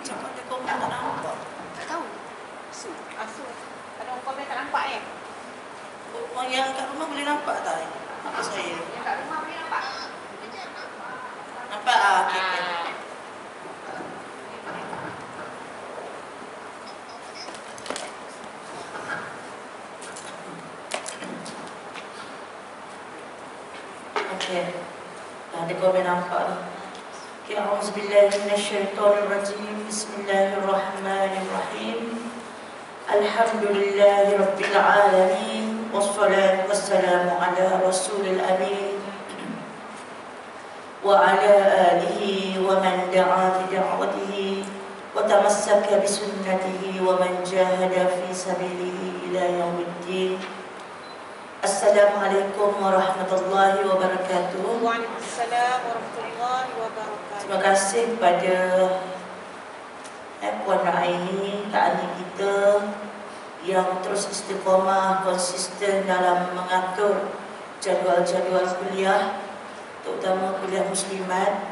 Cakap dia komen tak nampak. Tak tahu. Asu. Ada orang komen tak nampak eh? Orang yang kat rumah boleh nampak tak? Apa saya? Yang kat rumah boleh nampak? Nampak? Okey. Okey. Ada komen nampak ni. Okay, A'udzubillahi minasyaitonirrajim. Bismillahirrahmanirrahim. Alhamdulillahi rabbil alamin. Wassalatu wassalamu ala rasulil amin. Wa ala alihi wa man da'a bi da'watihi wa tamassaka bi sunnatihi wa man jahada fi sabilihi ila yaumiddin. Assalamualaikum warahmatullahi wabarakatuh. Waalaikumsalam warahmatullahi wabarakatuh. Terima kasih kepada Puan Raini, Kak Ani kita yang terus istiqamah, konsisten dalam mengatur jadual-jadual kuliah, terutama kuliah muslimat.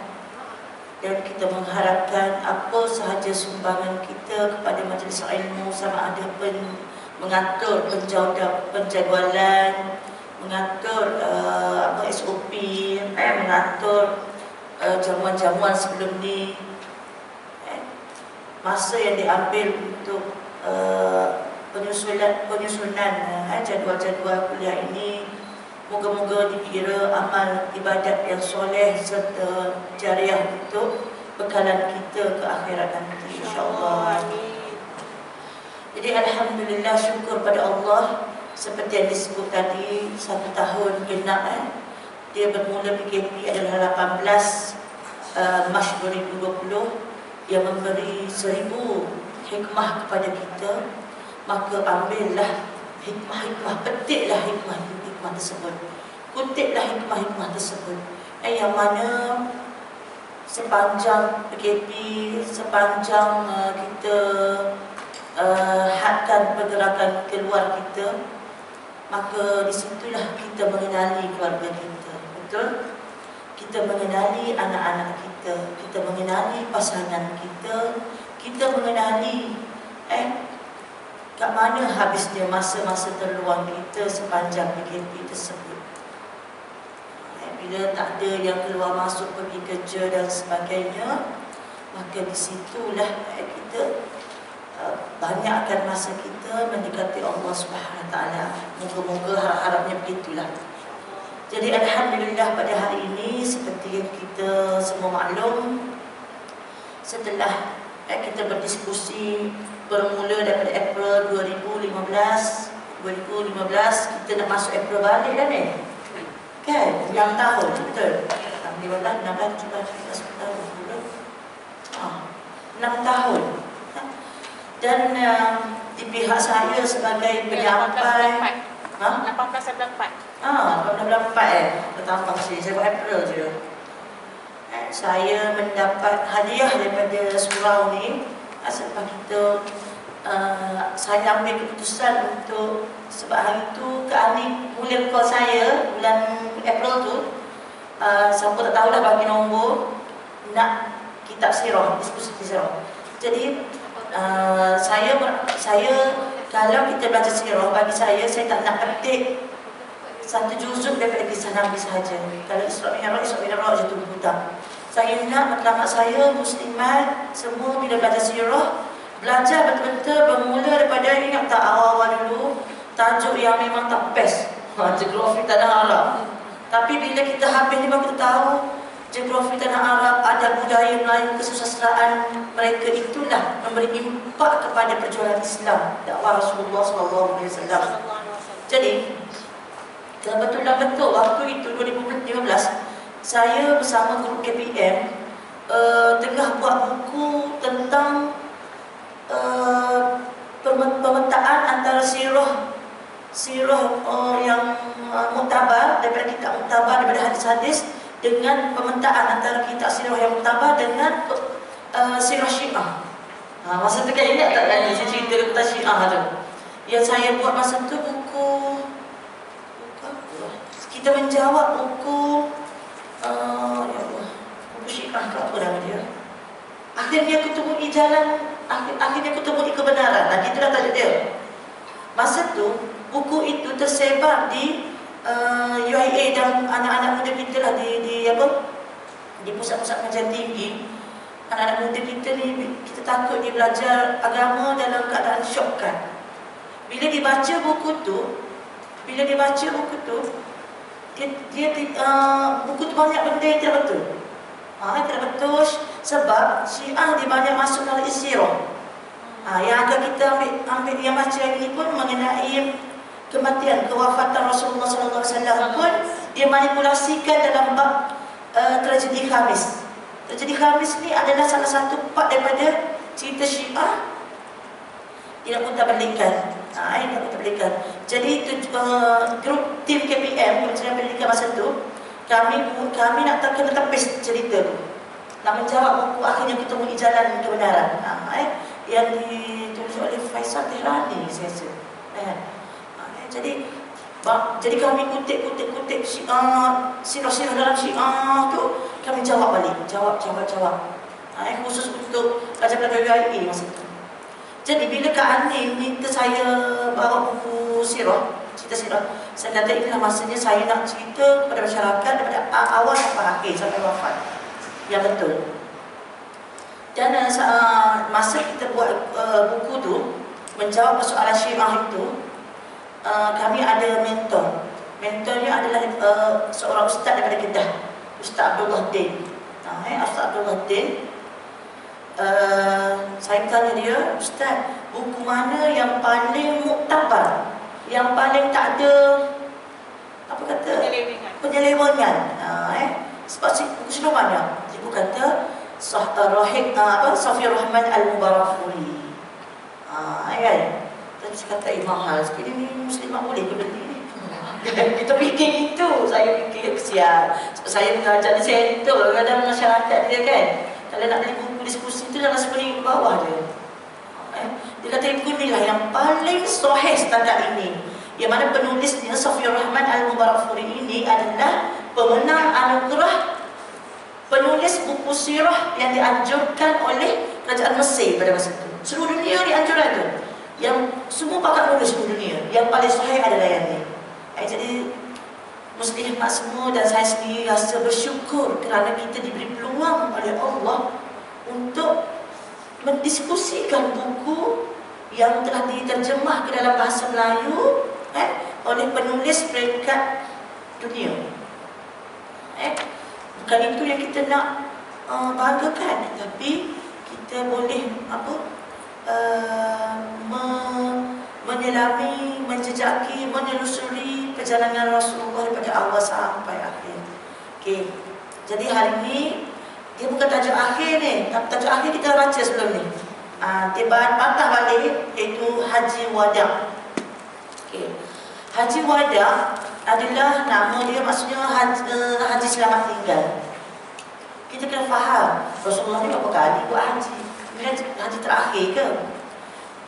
Dan kita mengharapkan apa sahaja sumbangan kita kepada majlis ilmu, sama ada mengatur penjadualan, mengatur SOP, mengatur jamuan-jamuan sebelum ni, masa yang diambil untuk penyusunan jadual-jadual kuliah ini, moga-moga dikira amal ibadat yang soleh serta jariah untuk bekalan kita ke akhirat nanti, insya-Allah. Jadi alhamdulillah, syukur pada Allah, seperti yang disebut tadi, 1 tahun genap dia bermula PKP adalah 18 Mac 2020 yang memberi 1000 hikmah kepada kita. Maka ambillah hikmah-hikmah, petiklah hikmah tersebut, kutiplah hikmah-hikmah tersebut, yang mana sepanjang PKP, sepanjang kita hadkan pergerakan keluar kita, maka disitulah kita mengenali keluarga kita, betul? Kita mengenali anak-anak kita, kita mengenali pasangan kita, kita mengenali kat mana habisnya masa-masa terluang kita sepanjang PKP tersebut. Bila tak ada yang keluar masuk pergi kerja dan sebagainya, maka disitulah kita banyakkan masa kita mendekati Allah Subhanahu Wa Taala. Moga-moga harap-harapnya begitulah. Jadi alhamdulillah pada hari ini, seperti yang kita semua maklum, setelah kita berdiskusi bermula daripada April 2015, kita nak masuk April balik dah ni. Kan? 6 tahun, betul? 15, 16, 17, 18 tahun. 6 tahun. Dan di pihak saya sebagai penyampai 1894. 1894 bertambah sih. Saya buat April je. Saya mendapat hadiah daripada surau ni. Selepas kita saya ambil keputusan untuk, sebab hari tu Kak Ani mula call saya bulan April tu, siapa tak tahulah bagi nombor nak kitab sirah, diskusi sirah. Jadi saya kalau kita baca sirah, bagi saya tak nak petik satu juzuk daripada kisah Nabi sahaja. Kalau Isra Mi'raj je tu buta. Saya nak matlamat saya muslimat semua bila belajar sirah, belajar betul-betul bermula daripada, ingat tak awal-awal dulu tajuk yang memang tak best, geografi tanah Arab. Tapi bila kita habis ni baru kita tahu geografi tanah Arab, adat budaya Melayu, kesusastraan mereka itulah memberi impak kepada perjuangan Islam, dakwah Rasulullah SAW. Jadi kebetulan betul waktu itu 2015 saya bersama grup KPM tengah buat buku tentang pemetaan antara sirah yang muktabar, daripada kitab muktabar, daripada hadis-hadis, dengan pemetaan antara kitab sirah yang muktabar dengan sirah Syiah. Masa tu kan ingat tak kan saya cerita tentang Syiah tu yang saya buat masa tu, buku apa? Kita menjawab buku ya Allah, buku Syiah ke apa nama dia? Akhirnya kutemui jalan, akhirnya kutemui kebenaran. Nah, itulah tajuk dia. Masa tu buku itu tersebar di UIA dan anak-anak muda kita lah di apa? Di pusat-pusat kajian tinggi. Anak-anak muda kita ni, kita takut dia belajar agama dalam keadaan syok kan. Bila dibaca buku tu, buku tu banyak benda yang tidak betul. Tidak betul sebab Syiah dia banyak masuk dalam isyrah. Yang akan kita ambil yang baca ini pun mengenai kematian, kewafatan Rasulullah SAW pun dia manipulasikan dalam bab tragedi Khamis. Tragedi Khamis ni adalah salah satu part daripada cerita Syiah tidak mutabalikkan. Tidak mutabalikkan. Jadi grup tim KPM, Kementerian Pendidikan masa tu, kami nak kena tepis cerita tu, nak menjawab buku Akhirnya Kutemui Jalan Kebenaran yang ditulis oleh Faisal Tehrani, saya rasa. Jadi kami kutip sirah-sirah dalam Syiah tu, kami jawab balik, jawab. Khusus untuk pelajar-pelajar UIA masa tu. Jadi bila Kak Ani minta saya bawa buku sirah, cerita sirah, saya kata inilah masanya saya nak cerita kepada masyarakat daripada awal sampai akhir, sampai wafat yang betul. Dan masa kita buat buku tu, menjawab persoalan Syiah itu, kami ada mentor. Mentornya adalah seorang ustaz daripada Kedah, Ustaz Abdullah Din. Ustaz Abdullah Din, saya tanya dia, Ustaz, buku mana yang paling muktabar, yang paling tak ada apa kata penyelewengan? Sebab buku sirah mana? Ibu kata Safiur Rahman Al-Mubarakfuri. Kan? Terus kata mahal sikit ni, muslimah boleh ke beli ni? Kita fikir itu, saya fikir kesian. Sebab saya mengajar di center, kadang masyarakat dia kan, kalau nak beli buku diskusi tu dalam RM10 ke bawah dia. Dia kata buku ni lah yang paling sahih setakat ini. Yang mana penulisnya Safiur Rahman Al-Mubarakfuri ini adalah pemenang anugerah penulis buku sirah yang dianjurkan oleh kerajaan Mesir pada masa itu. Seluruh dunia dianjurkan tu. Yang semua pakar nulis seluruh dunia, yang paling sahih adalah yang ni. Jadi muslimat semua dan saya sendiri rasa bersyukur kerana kita diberi peluang oleh Allah untuk mendiskusikan buku yang telah diterjemah ke dalam bahasa Melayu oleh penulis peringkat dunia. Bukan itu yang kita nak banggakan, tapi kita boleh menyelami, menjejaki, menelusuri perjalanan Rasulullah daripada awal sampai akhir. Okey. Jadi hari ini dia bukan tajuk akhir ni, tajuk akhir kita baca sebelum ni. Dia patah balik, iaitu Haji Wada'. Okey. Haji Wada' adalah nama dia, maksudnya haji selamat tinggal. Kita kena faham Rasulullah ni berapa kali buat haji? Ini haji terakhir ke?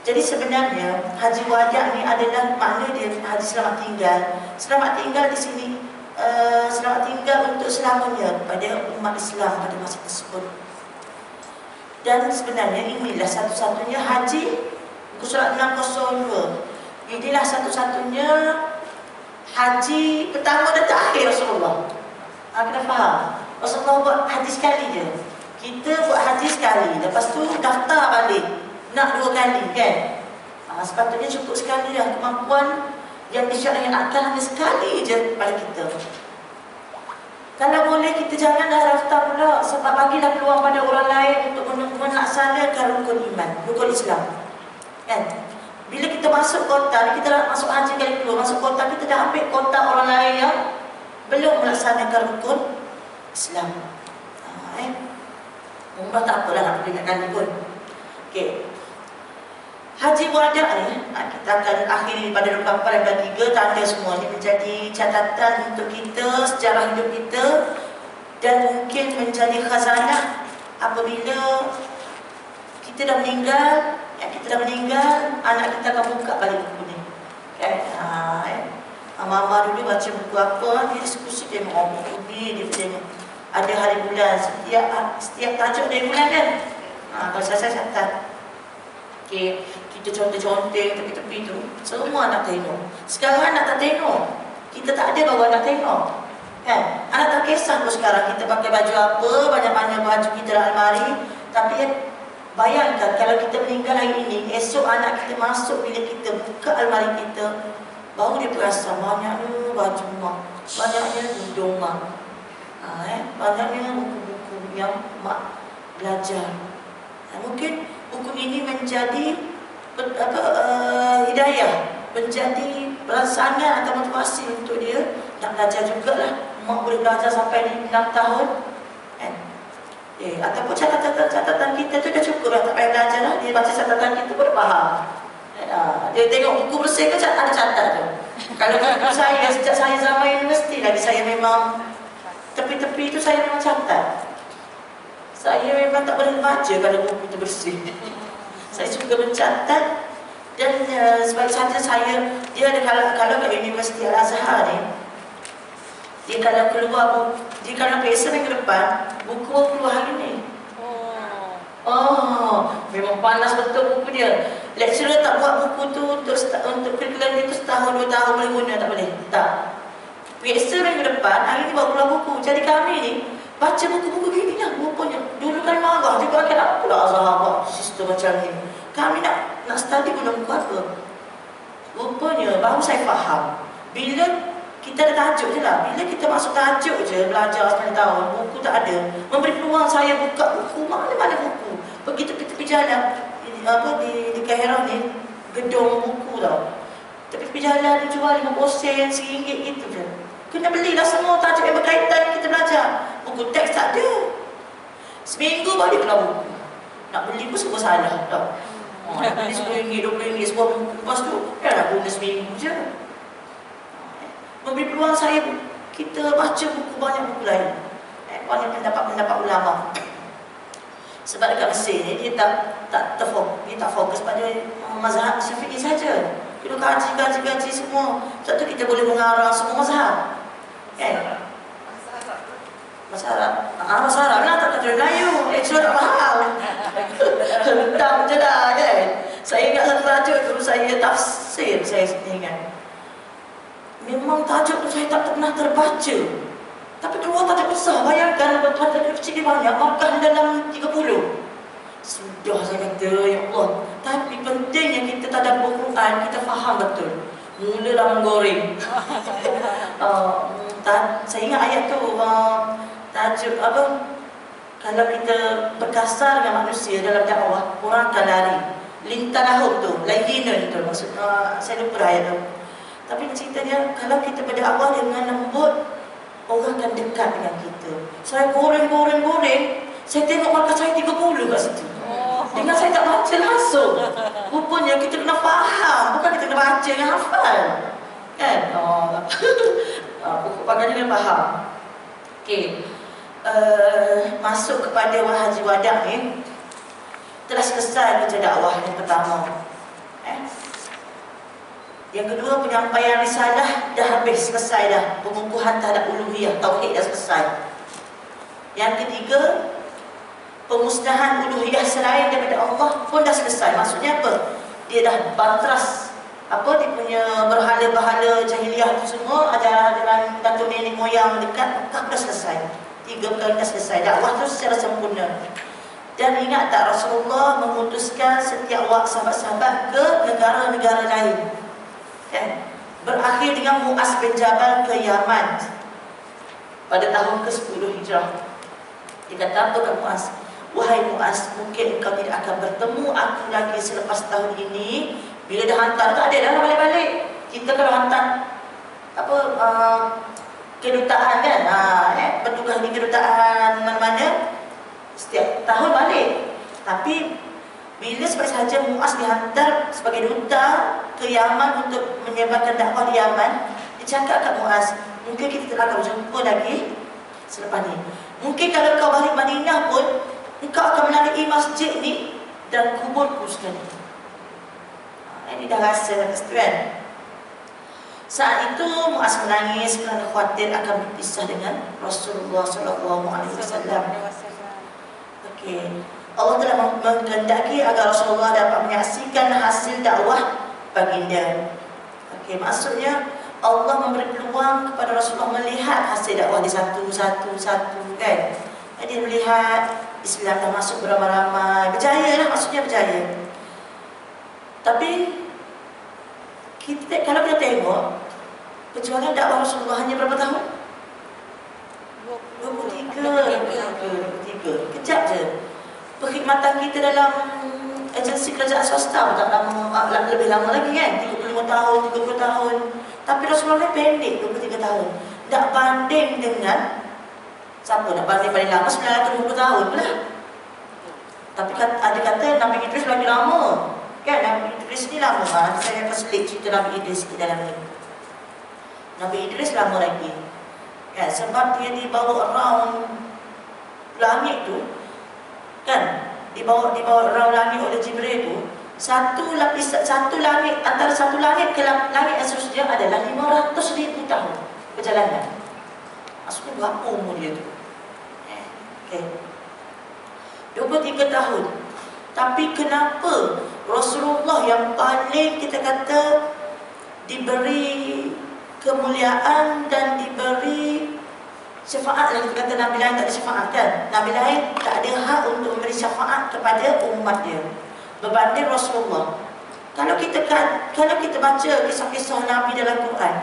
Jadi sebenarnya Haji Wada' ni adalah makna dia haji selamat tinggal. Selamat tinggal di sini selamat tinggal untuk selamanya pada umat Islam pada masa tersebut. Dan sebenarnya inilah satu-satunya haji, buku surat 602. Inilah satu-satunya haji pertama dan terakhir Rasulullah. Kena faham, Rasulullah buat haji sekali je. Kita buat haji sekali, lepas tu daftar balik nak 2 kali kan. Sepatutnya cukup sekali lah. Kemampuan yang disyariatkan hanya sekali je pada kita. Kalau boleh kita jangan dah daftar pula, sebab bagilah peluang pada orang lain untuk melaksanakan rukun iman, rukun Islam kan. Bila kita masuk kota, kita dah masuk haji kali kedua, masuk kota, kita dah ambil kota orang lain yang belum melaksanakan rukun Islam. Umrah tak apalah, nak pergi ingatkan ni pun. Okey. Haji Wada' ni kita akan akhiri pada 24/3, tanda semua ni menjadi catatan untuk kita, sejarah hidup kita, dan mungkin menjadi khazanah apabila kita dah meninggal. Anak kita akan buka balik buku ni kan. Mama dulu baca buku apa, dia diskusi, dia buku ni, dia tengok ada hari bulan, setiap tajuk dari bulan kan. Kalau saya catat. Okey, kita conteng-conteng tepi-tepi tu, semua anak tengok. Sekarang anak tak tengok. Kita tak ada bawa anak tengok. Kan? Anak tak kisah pun sekarang kita pakai baju apa, banyak-banyak baju kita dalam almari. Tapi bayangkan kalau kita meninggal hari ini, esok anak kita masuk bila kita buka almari kita, baru dia perasan banyaknya baju mak, banyaknya hidung mak, banyaknya buku-buku yang mak belajar. Mungkin buku ini menjadi hidayah, menjadi rancangan atau motivasi untuk dia nak belajar jugalah. Mak boleh belajar sampai 6 tahun kan? Ataupun catatan kita tu dah cukup lah, tak payah belajar lah. Dia baca catatan kita pun dah faham. Dia tengok buku bersih ke ada catat tu. Kalau buku saya, sejak saya zaman universiti lagi, saya memang tepi-tepi tu saya memang catat. Saya memang tak boleh baca kalau buku itu bersih. Saya suka mencatat. Dan sebab saja saya, dia ada kalau kat Universiti Al-Azhar ni, dia kalau keluar, dia kalau biasa minggu depan, buku keluar hari ni. Memang panas betul buku dia. Lecturer tak buat buku tu untuk curriculum dia tu setahun, 2 tahun boleh guna, tak boleh. Tak. Biasa minggu depan, hari ni baru keluar buku. Jadi kami ni baca buku-buku gini lah rupanya. Dulu kan marah juga, kenapa pula Azhar buat sistem macam ni. Kami nak study guna buku apa. Rupanya baru saya faham. Bila kita ada tajuk je lah. Bila kita masuk tajuk je, belajar sekali tahun, buku tak ada. Memberi peluang saya buka buku, mana-mana buku. Pergi tepi-tepi jalan, di Kairah ni, gedung buku tau. Tepi-tepi jalan dia jual 50 sen, RM1 gitu je. Kena belilah semua tajuk yang berkaitan kita belajar. Buku teks tak ada. Seminggu baru dia keluar buku. Nak beli pun semua salah tau. Nak beli RM10, RM20 sebuah buku. Lepas tu, nak guna seminggu je. Memberi peluang saya, kita baca buku, banyak buku lain. Banyak pendapat-pendapat ulama. Sebab dekat Mesir ni, dia tak fokus pada mazhab Syafi'i saja. Kita kaji semua. Sebab tu kita boleh mengarang semua mazhab. Kan? Bahasa Arab. Bahasa Arab lah, tak kata Melayu. Actually tak faham. Hentam je lah kan. Saya ingat satu tajuk tu, saya tafsir, saya ingat. Memang tajuk tu saya tak pernah terbaca. Tapi keluar tajuk besar, bayangkan tajuk kecil dia banyak, makan dalam 30. Sudah saya kata, ya Allah. Tapi pentingnya kita tadabbur Quran, kita faham betul. Mulalah menggoreng. Saya ingat ayat tu, tajuk apa? Kalau kita berkasar dengan manusia dalam dakwah, orang akan lari. Lintanahum tu, layyinun tu maksud, saya lupa ayat tu. Tapi ceritanya, kalau kita berdakwah dengan lembut, orang akan dekat dengan kita. Saya goreng, saya tengok markah saya 30 kat situ. Dengan saya tak baca langsung. Rupanya kita kena faham, bukan kita kena baca dengan hafal. Kan? Pokok pagarnya kena faham. Okey. Masuk kepada Haji Wadah ni, telah selesai kerja dakwah yang pertama. Yang kedua, penyampaian risalah dah habis, selesai dah. Pengukuhan terhadap uluhiyah, tauhid dah selesai. Yang ketiga, pemusnahan uluhiyah selain daripada Allah pun dah selesai. Maksudnya apa? Dia dah bantras dia punya berhala-berhala jahiliah itu semua, ajaran datuk nenek moyang dekat Mekah dah selesai. 3 perkara dah selesai. Dakwah tu secara sempurna. Dan ingat tak, Rasulullah memutuskan setiap sahabat-sahabat ke negara-negara lain. Kan? Berakhir dengan Mu'az bin Jabal ke Yaman pada tahun ke-10 Hijrah. Dia kata apa ke Mu'az? Wahai Mu'az, mungkin engkau tidak akan bertemu aku lagi selepas tahun ini. Bila dah hantar, tak ada dah balik-balik. Kita kalau hantar kedutaan kan, bertugas di kedutaan mana-mana, setiap tahun balik. Tapi bila seperti saja Mu'az dihantar sebagai duta ke Yaman untuk menyebarkan dakwah di Yaman, dia cakap kat Mu'az, mungkin kita tak akan berjumpa lagi selepas ni. Mungkin kalau kau balik Madinah pun, engkau akan melalui masjid ni dan kuburku sekali. Ini dah rasa kat situ kan. Saat itu Mu'az menangis kerana khawatir akan berpisah dengan Rasulullah SAW. Okey. Allah telah menghendaki agar Rasulullah dapat menyaksikan hasil dakwah baginda. Okey, maksudnya Allah memberi peluang kepada Rasulullah melihat hasil dakwah di satu-satu kan. Dia melihat Islam dah masuk beramai-ramai, berjaya lah, maksudnya berjaya. Tapi kalau kita tengok perjuangan dakwah Rasulullah hanya berapa tahun? 23. Kejap je. Perkhidmatan kita dalam agensi kerajaan swasta tak lama, lebih lama lagi kan, 35 tahun, 30 tahun. Tapi Rasulullah pendek, 23 tahun. Tak banding dengan siapa nak banding paling lama 920 tahun pula. Tapi ada kata Nabi Idris lagi lama. Kan Nabi Idris ni lama. Saya akan selit cerita Nabi Idris di dalam ni. Nabi Idris lama lagi. Kan, sebab dia dibawa around langit tu, kan, dibawa around langit oleh Jibril tu, satu langit, antara satu langit ke langit yang seterusnya adalah 500,000 tahun perjalanan. Maksudnya berapa umur dia tu? Okay. 23 tahun. Tapi kenapa Rasulullah yang paling kita kata diberi kemuliaan dan diberi syafaat, yang kita kata Nabi lain tak ada syafaat kan? Nabi lain tak ada hak untuk memberi syafaat kepada umat dia berbanding Rasulullah. Kalau kita baca kisah-kisah Nabi dalam Quran,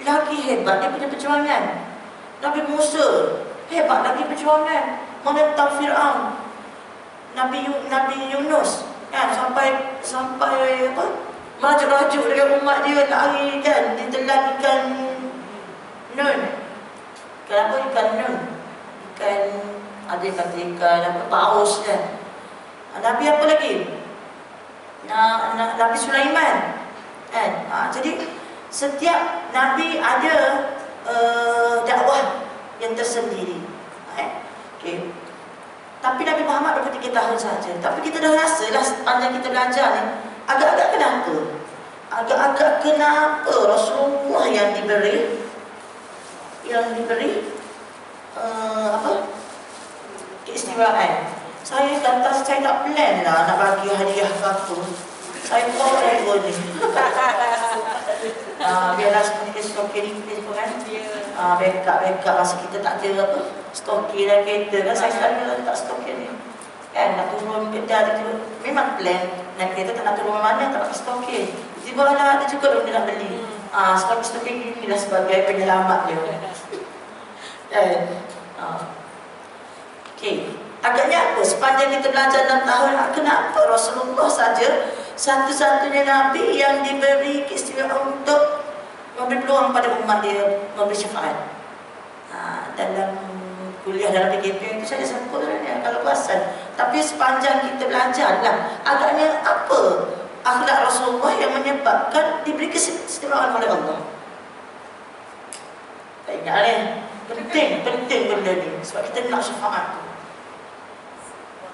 lagi hebat dia punya perjuangan. Nabi Musa hebat lagi perjuangan menentang Fir'aun. Nabi Yunus kan, sampai apa, merajuk-rajuk dengan umat dia lari kan, ditelan ikan nun. Kenapa ikan nun? Ada ikan apa, paus kan. Nabi apa lagi? Nabi Sulaiman kan. Jadi setiap Nabi ada dakwah yang tersendiri. Okay. Tapi Nabi Muhammad 23 tahun saja. Tapi kita dah rasa lah sepanjang kita belajar ni, agak-agak kenapa Rasulullah yang diberi keistimewaan. Saya kata saya tak plan lah nak bagi hadiah ke apa. Saya buat ego ni. Biarlah sebenarnya stokin ni pun kan. Backup masa kita tak ada apa, stokin dalam kereta kan. Saya selalu letak stokin ni kan, nak turun kedai tu memang plan naik kereta, tak nak turun mana tak pakai stokin. Tiba-tiba ada juga orang dia nak beli. Stokin ni lah sebagai penyelamat dia. Okay. Agaknya apa? Sepanjang kita belajar 6 tahun, kenapa Rasulullah saja satu-satunya Nabi yang diberi keistimewaan untuk memberi peluang pada umat dia memberi syafaat? Dalam kuliah dalam PKP itu saya sebut sebenarnya kalau perasan. Tapi sepanjang kita belajar lah, agaknya apa akhlak Rasulullah yang menyebabkan diberi keistimewaan oleh Allah? Tak ingat ni. Penting benda ni. Sebab kita nak syafaat tu.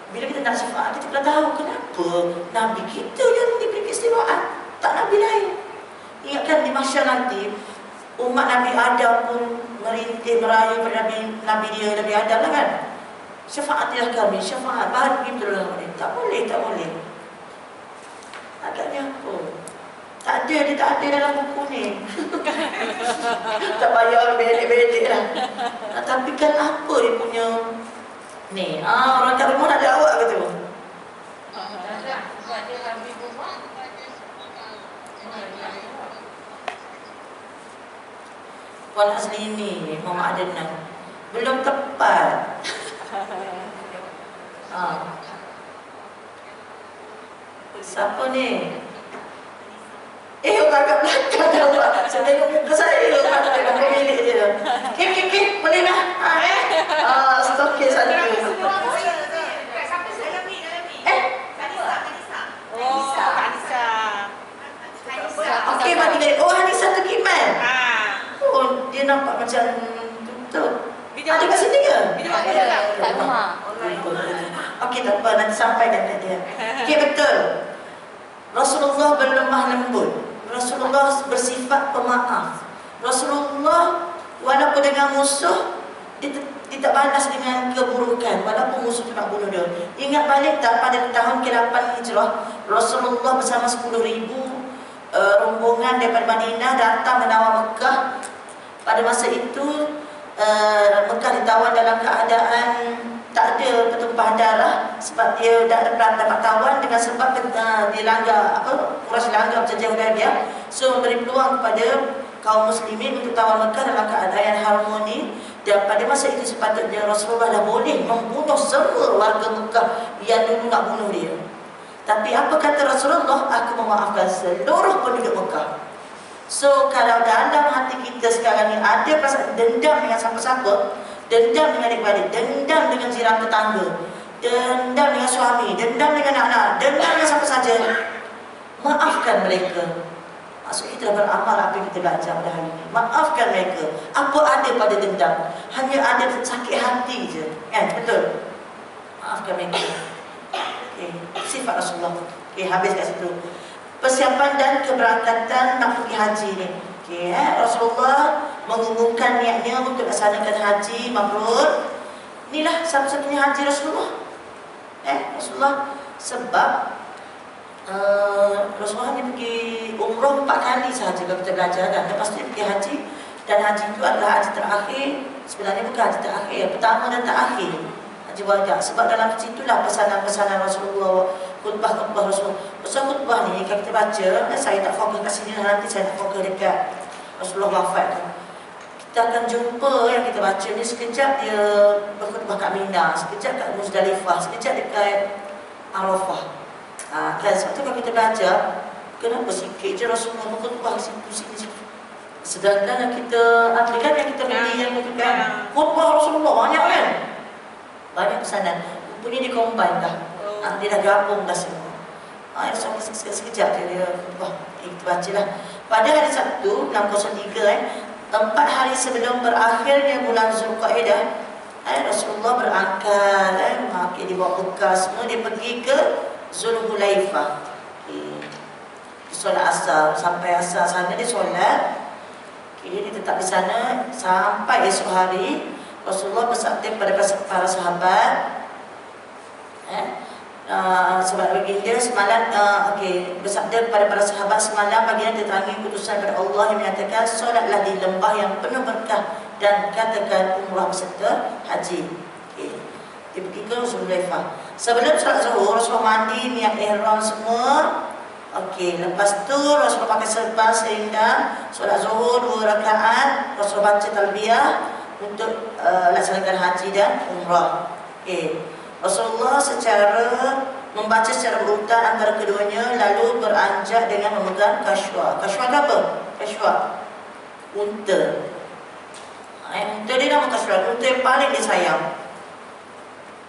Bila kita nak syafaat, kita kena tahu kenapa Nabi kita yang diberi keistimewaan, tak Nabi lain. Ingatkan di mahsyar nanti, umat Nabi Adam pun merintih merayu pada Nabi dia, Nabi Adam lah kan. Syafaatilah kami, syafaat bagi pertolongan mereka. Tak boleh. Agaknya apa? Dia tak ada dalam buku ni. Tak payah bedek lah. Tapi kan apa dia punya ni? Orang kat rumah nak ada awak ke tu? Puan asli ni, Mama Adenan belum tepat. Siapa ni? Orang kat belakang awak. Saya tengok muka saya, orang tengok pemilik dia. Kek, boleh lah. Stokin saja. Okey, bagi dia. Hanisa tu Kiman. Dia nampak macam tutup. Ada kat sini ke? Tak rumah. Okey, tak apa, nanti sampaikan kat dia. Okey, betul. Rasulullah berlemah lembut. Rasulullah bersifat pemaaf. Rasulullah walaupun dengan musuh, dia dia tak balas dengan keburukan walaupun musuh tu nak bunuh dia. Ingat balik tak pada tahun ke-8 Hijrah, Rasulullah bersama 10,000 rombongan daripada Madinah datang menawar Mekah. Pada masa itu Mekah ditawan dalam keadaan tak ada pertumpahan darah sebab dia dah dapat tawan dengan sebab dia langgar Quraisy langgar perjanjian Hudaybiyah. So memberi peluang kepada kaum muslimin untuk tawan Mekah dalam keadaan harmoni. Dan pada masa itu sepatutnya Rasulullah dah boleh membunuh semua warga Mekah yang dulu nak bunuh dia. Tapi apa kata Rasulullah? Aku memaafkan seluruh penduduk Mekah. So kalau dalam hati kita sekarang ni ada perasaan dendam dengan siapa-siapa, dendam dengan adik-beradik, dendam dengan jiran tetangga, dendam dengan suami, dendam dengan anak-anak, dendam dengan siapa saja, maafkan mereka. Maksud kita beramal apa yang kita belajar pada hari ini. Maafkan mereka. Apa ada pada dendam? Hanya ada sakit hati je, kan? Betul? Maafkan mereka. Okay. Sifat Rasulullah. Okay, habis kat situ. Persiapan dan keberangkatan nak pergi haji ni. Okay, Rasulullah mengumumkan niatnya untuk laksanakan haji mabrur. Inilah satu-satunya haji Rasulullah. Rasulullah sebab Rasulullah hanya pergi umrah 4 kali sahaja kalau kita belajar kan. Lepas tu dia pergi haji, dan haji itu adalah haji terakhir. Sebenarnya bukan haji terakhir, pertama dan terakhir haji wada. Sebab dalam situlah pesanan-pesanan Rasulullah, khutbah-khutbah Rasulullah. Pasal khutbah ni kalau kita baca, saya tak fokus kat sini, nanti saya nak fokus dekat Rasulullah wafat tu. Kita akan jumpa yang kita baca ni, sekejap dia berkhutbah kat Mina, sekejap kat Muzdalifah, sekejap dekat Arafah. Kan sebab tu kalau kita baca, kenapa sikit je Rasulullah berkhutbah situ. Sedangkan kita kan yang kita beli yang kan khutbah Rasulullah banyak kan, banyak pesanan. Rupanya dia combine dah, dia dah gabung dah semua. Sekejap dia khutbah. Kita baca lah. Pada hari Sabtu 603, 4 hari sebelum berakhirnya bulan Zulqaidah, Rasulullah berangkat, dia bawa bekal semua, dia pergi ke Zulhulaifah. Solat asar, sampai asar sana dia solat. Dia tetap di sana sampai esok hari. Rasulullah bersabda kepada para sahabat, sebab baginda semalam bersabda kepada para sahabat, semalam baginda diterangi putusan daripada Allah yang menyatakan, solatlah di lembah yang penuh berkah dan katakan umrah beserta haji. Dia pergi ke Zulhulaifah. Sebelum solat zuhur, Rasulullah mandi, niat ihram semua. Lepas tu Rasulullah pakai serban seindah, solat zuhur 2 rakaat, Rasulullah baca talbiyah untuk laksanakan haji dan umrah. Rasulullah membaca secara berurutan antara keduanya, lalu beranjak dengan memegang kashwa. Kashwa apa? Kashwa unta. Unta dia nama kashwa, unta yang paling dia sayang.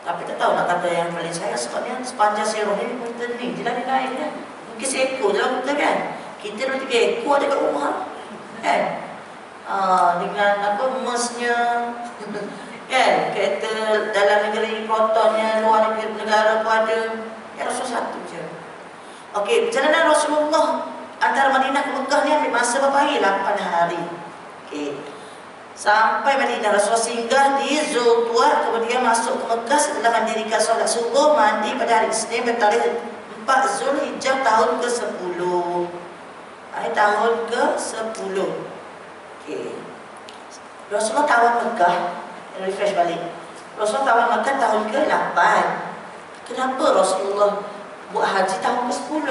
Tapi tak tahu nak kata yang paling sayang, sebabnya sepanjang seluruh ni unta ni dia lagi lain kan. Mungkin seekor dalam unta kan. Kita 2-3 ekor ada kat rumah kan. Dengan emasnya kan, kereta dalam negeri, protonnya, luar negara pun ada. Rasul satu je. Perjalanan Rasulullah antara Madinah ke Mekah ni ambil masa berapa hari? 8 hari. Sampai Madinah, Rasulullah singgah di Zultuah, kemudian masuk ke Mekah setelah mendirikan solat subuh, mandi pada hari Isnin bertarikh 4 Zulhijjah tahun ke-10. Tahun ke-10. Rasulullah tawan Mekah. Refresh balik. Rasulullah tawan Mekah tahun ke-8. Kenapa Rasulullah buat haji tahun ke-10?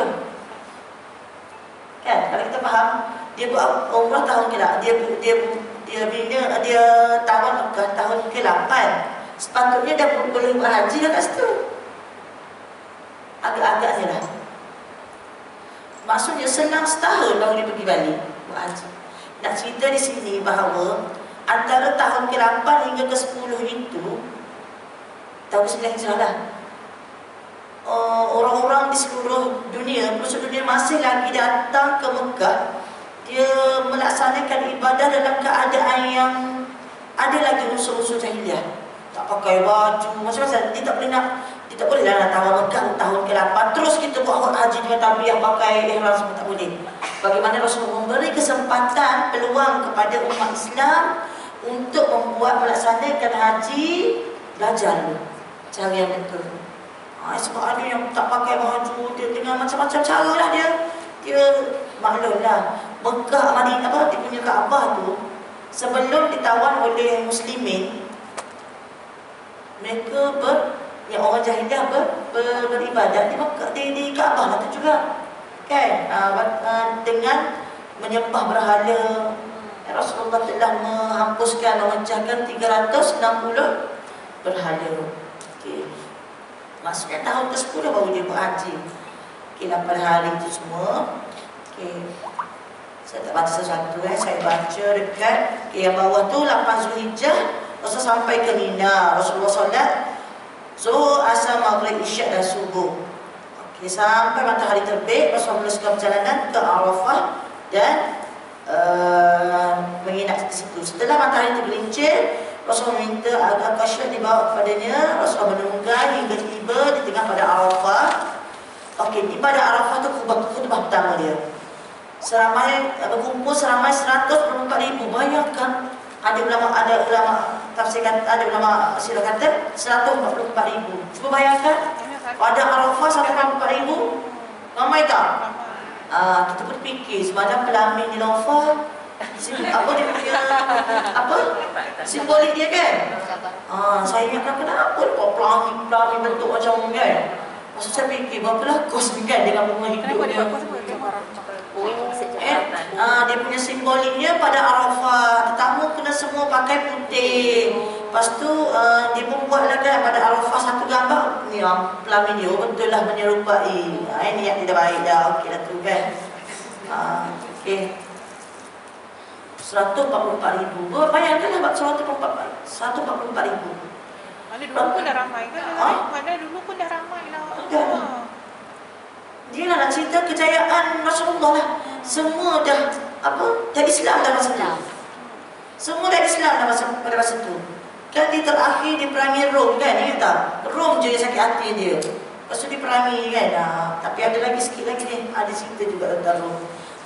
Kan, kalau kita faham, dia buat umrah tahun ke-8. Dia tawan Mekah tahun ke-8. Sepatutnya dah boleh buat haji dah kat situ. Agak-agaknya lah. Maksudnya senang setahun baru dia pergi balik buat haji. Nak cerita di sini bahawa antara tahun ke-8 hingga ke-10 itu, tahun ke-9 Hijrah lah, orang-orang di seluruh dunia, pelosok dunia masih lagi datang ke Mekah. Dia melaksanakan ibadah dalam keadaan yang ada lagi unsur-unsur jahiliah. Tak pakai baju, macam-macam. Dia tak boleh lah nak tawan Mekah tahun ke-8 terus kita buat haji dengan talbiyah pakai ihram semua, tak boleh. Bagaimana Rasulullah memberi kesempatan, peluang kepada umat Islam untuk membuat melaksanakan haji, belajar dulu cara yang betul. Sebab ada yang tak pakai baju, dia dengan macam-macam cara lah dia maklumlah Mekah, Madinah apa dia punya Kaabah tu sebelum ditawan oleh muslimin, mereka yang orang jahiliah beribadat di Mekah, di Kaabah tu juga kan, dengan menyembah berhala. Rasulullah telah menghapuskan, memecahkan 360 berhala. Okey. Maksudnya tahun ke-10 baru dia berhaji. Okey, 8 hari itu semua. Okey. Saya tak baca sesuatu saya baca dekat yang bawah tu 8 Zulhijjah Rasul sampai ke Mina. Rasulullah solat Zuhur, Asar, Maghrib, Isyak dan Subuh. Okey, sampai matahari terbit Rasulullah meneruskan perjalanan ke Arafah dan menginap di situ. Setelah matahari tergelincir, Rasulullah meminta agar Qasyah dibawa kepadanya. Rasulullah menunggang hingga tiba di tengah pada Arafah. Okey, di pada Arafah tu khutbah pertama dia. Berkumpul seramai 124,000. Bayangkan ada ulama tafsirkan, ada ulama sirah kata 144,000. Cuba bayangkan pada Arafah 144,000. Ramai tak? Kita berfikir semalam pelamin di Arafah apa dia punya simbolik dia kan. Saya ingatkan kenapa dia pelangi bentuk macam kan. Maksud saya fikir berapa kos kan dengan bunga hidup dia. Dia punya simboliknya pada Arafah tetamu kena semua pakai putih. Lepas tu dia membuatlah kan pada Arafah satu gambar ni pelamin dia betul lah menyerupai. Ini yang tidak baik dah. Okey lah tu kan. Okey. 144,000. Bayangkanlah 144,000. Mana dulu pun dah ramai kan? Mana dulu pun dah ramai lah. Dia nak cerita kejayaan Rasulullah lah. Semua dah Islam dah masa tu. Semua dah Islam dah pada masa tu. Kan dia terakhir di perangi Rom kan, ingat tak? Rom je yang sakit hati dia. Lepas tu diperangi kan. Tapi ada lagi sikit lagi ni, ada cerita juga tentang Rom.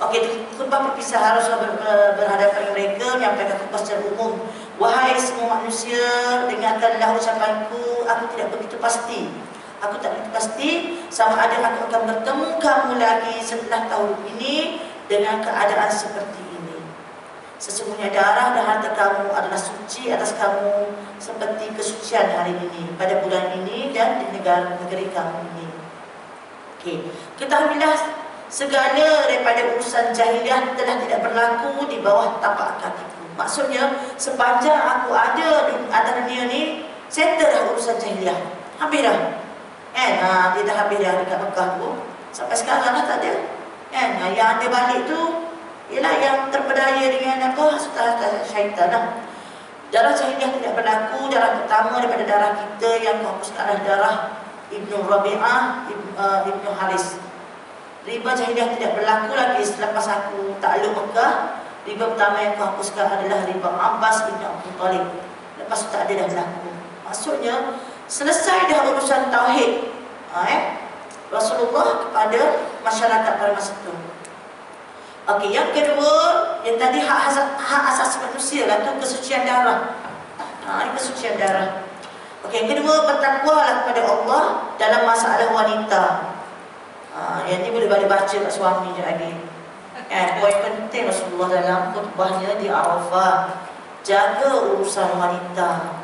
Okey, khutbah perpisahan Rasulullah berhadapan dengan mereka, menyampaikan khutbah secara umum. Wahai semua manusia, dengarkanlah ucapanku, aku tidak begitu pasti. Aku tak begitu pasti sama ada aku akan bertemu kamu lagi setelah tahun ini dengan keadaan seperti ini. Sesungguhnya darah dan harta kamu adalah suci atas kamu seperti kesucian hari ini, pada bulan ini dan di negeri kamu ini. Okey, ketahuilah segala daripada urusan jahiliah telah tidak berlaku di bawah tapak kakiku. Maksudnya sepanjang aku ada di atas dunia ni, settle dah urusan jahiliah. Habis dah. Dia dah habis dah dekat Mekah tu. Sampai sekarang dah tak ada. Yang ada balik tu ialah yang terpedaya dengan harta syaitan lah. Darah jahiliah tidak berlaku. Darah pertama daripada darah kita yang menghapuskan adalah darah Ibnu Rabi'ah, Ibnu Haris. Riba jahiliah tidak berlaku lagi selepas aku takluk Mekah. Riba pertama yang aku hapuskan adalah riba Abbas Ibn Abdul Talib. Lepas tu tak ada dah berlaku. Maksudnya selesai dah urusan tauhid Rasulullah kepada masyarakat pada masa itu. Okey, yang kedua, yang tadi hak asasi manusia lah tu, kesucian darah. Ini kesucian darah. Okey, yang kedua, bertakwalah kepada Allah dalam masalah wanita. Yang ni boleh balik baca kat suami je lagi. Poin penting Rasulullah dalam khutbahnya di Arafah, jaga urusan wanita.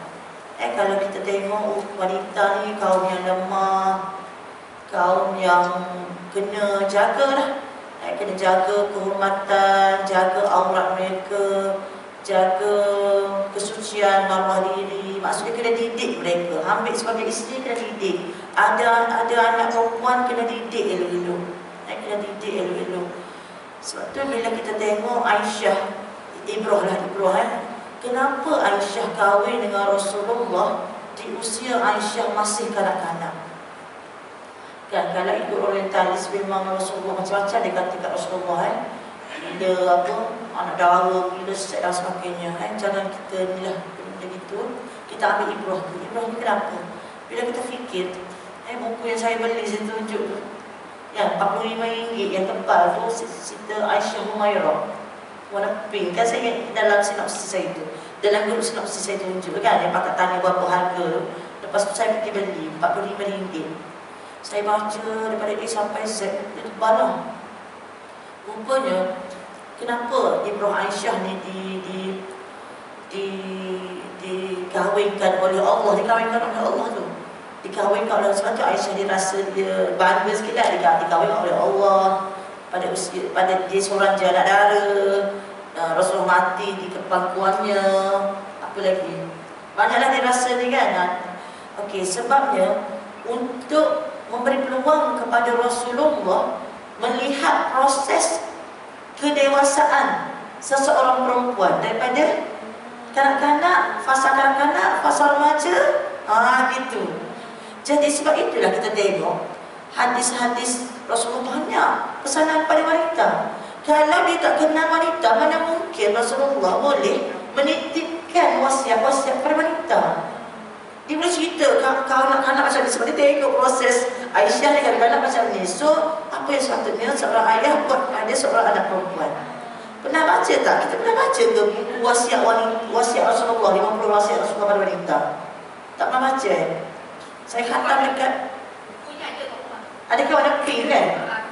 Kalau kita tengok wanita ni kaum yang lemah, kaum yang kena jagalah. Kena jaga kehormatan, jaga aurat mereka, jaga kesucian maruah diri. Maksudnya kena didik mereka. Ambil sebagai isteri kena didik. Ada anak perempuan kena didik elok-elok. Kena didik elok-elok. Sebab tu bila kita tengok Aisyah, ibrah. Kenapa Aisyah kahwin dengan Rasulullah di usia Aisyah masih kanak-kanak? Kan kalau ikut orientalis memang Rasulullah macam-macam dia kata kat Rasulullah bila anak dara, bila seks dan sebagainya. Jangan kita ni lah benda gitu. Kita ambil ibrah tu. Ibrah ni kenapa? Bila kita fikir buku yang saya beli saya tunjuk tu, yang RM45 yang tebal tu, cerita Aisyah Humairah warna pink. Kan saya ingat dalam sinopsis saya tu dalam grup sinopsis saya tunjuk kan, yang pakai tanya berapa harga. Lepas tu saya pergi beli RM45. Saya baca daripada A sampai Z, dia tebal lah. Rupanya kenapa Ibrah Aisyah ni dikahwinkan oleh Allah, dikahwinkan oleh Allah tu. Dikahwinkan oleh sebab tu Aisyah dia rasa dia bangga sikit lah, dikahwinkan oleh Allah pada dia seorang je anak dara. Rasulullah mati di kepangkuannya, apa lagi, banyaklah dia rasa ni kan. Okey, sebabnya untuk memberi peluang kepada Rasulullah melihat proses kedewasaan seseorang perempuan daripada kanak-kanak, fasa kanak-kanak, fasa remaja, gitu. Jadi sebab itulah kita tengok hadis-hadis Rasulullah banyak pesanan pada wanita. Kalau dia tak kenal wanita, mana mungkin Rasulullah boleh menitipkan wasiat-wasiat pada wanita. Dia boleh cerita kanak-kanak macam ni sebab dia tengok proses Aisyah ni kanak-kanak macam ni. So, apa yang sepatutnya seorang ayah buat pada seorang anak perempuan. Pernah baca tak? Kita pernah baca ke buku wasiat Rasulullah, 50 wasiat Rasulullah pada wanita? Tak pernah baca Saya khatam dekat Punya ada kat rumah. ada kawan ada pink kan? Tak baca.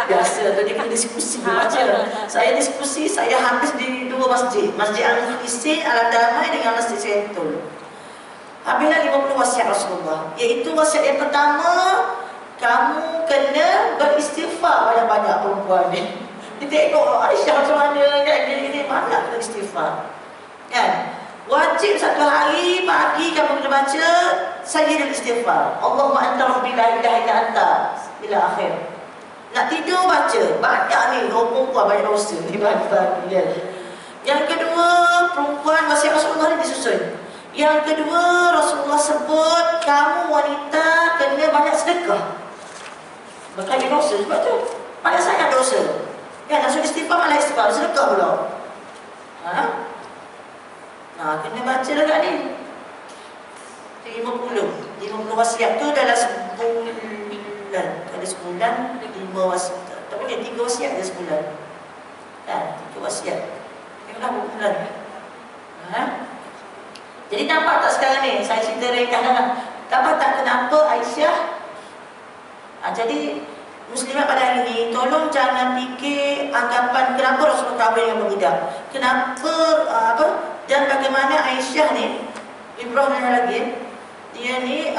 Biasa tu dia kena diskusi baca. Saya diskusi, saya habis di 2 masjid, Masjid Al-Muhsin Al-Damai dengan Masjid Sentul. Habislah 50 wasiat Rasulullah. Iaitu wasiat yang pertama, kamu kena beristighfar banyak-banyak perempuan ni. Dia tengok Aisyah macam mana kan, gini-gini, banyak kena istighfar kan. Wajib satu hari pagi kamu kena baca sayyidul istighfar, Allahumma anta rabbi la ilaha illa anta, ila akhir. Nak tidur baca, banyak ni perempuan banyak dosa ni pagi-pagi kan. Yang kedua, perempuan wasiat Rasulullah ni disusun. Yang kedua, Rasulullah sebut kamu wanita kena banyak sedekah. Berkali dosa sebab tu banyak sangat dosa kan. Nak suruh istighfar malah istighfar, sedekah pula. Kena baca dekat ni 50 wasiat tu dalam sebulan. Ada sebulan 5 wasiat. Tak boleh 3 wasiat je sebulan kan, 3 wasiat memang bulan. Jadi nampak tak sekarang ni saya cerita ringkas lah. Nampak tak kenapa Aisyah jadi Muslimat pada hari ini, tolong jangan fikir anggapan kenapa Rasulullah kahwin dengan budak. Kenapa dan bagaimana Aisyah ni, Ibrah ni lagi, dia ni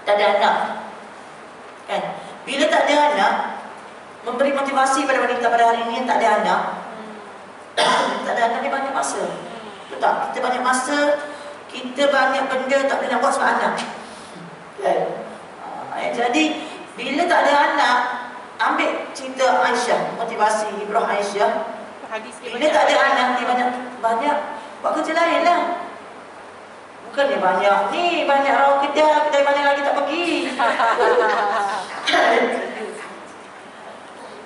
tak ada anak kan. Bila tak ada anak, memberi motivasi pada wanita pada hari ini yang tak ada anak. Tak ada anak ni banyak masa. Betul tak? Kita banyak masa, kita banyak benda tak boleh nak buat sebab anak kan. Jadi bila tak ada anak, ambil cerita Aisyah, motivasi Ibrah Aisyah. Bila tak ada anak, dia banyak buat kerja lain lah. Bukan dia banyak rawat kedai mana lagi tak pergi.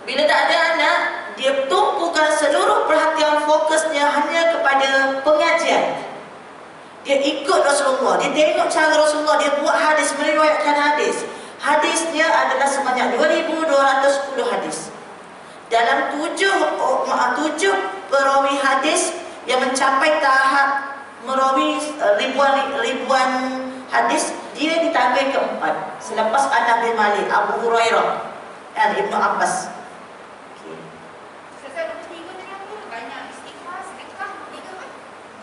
Bila tak ada anak, dia tumpukan seluruh perhatian fokusnya hanya kepada pengajian. Dia ikut Rasulullah, dia tengok cara Rasulullah, dia buat hadis, meriwayatkan hadis. Hadisnya adalah sebanyak 2,210 hadis. Dalam 7 perawi hadis yang mencapai tahap merawi ribuan hadis, dia ditambah keempat selepas Anas bin Malik, Abu Hurairah dan Ibnu Abbas. Selesai nombor 3 tadi apa? Banyak istighfar, sedekah, 3 kan?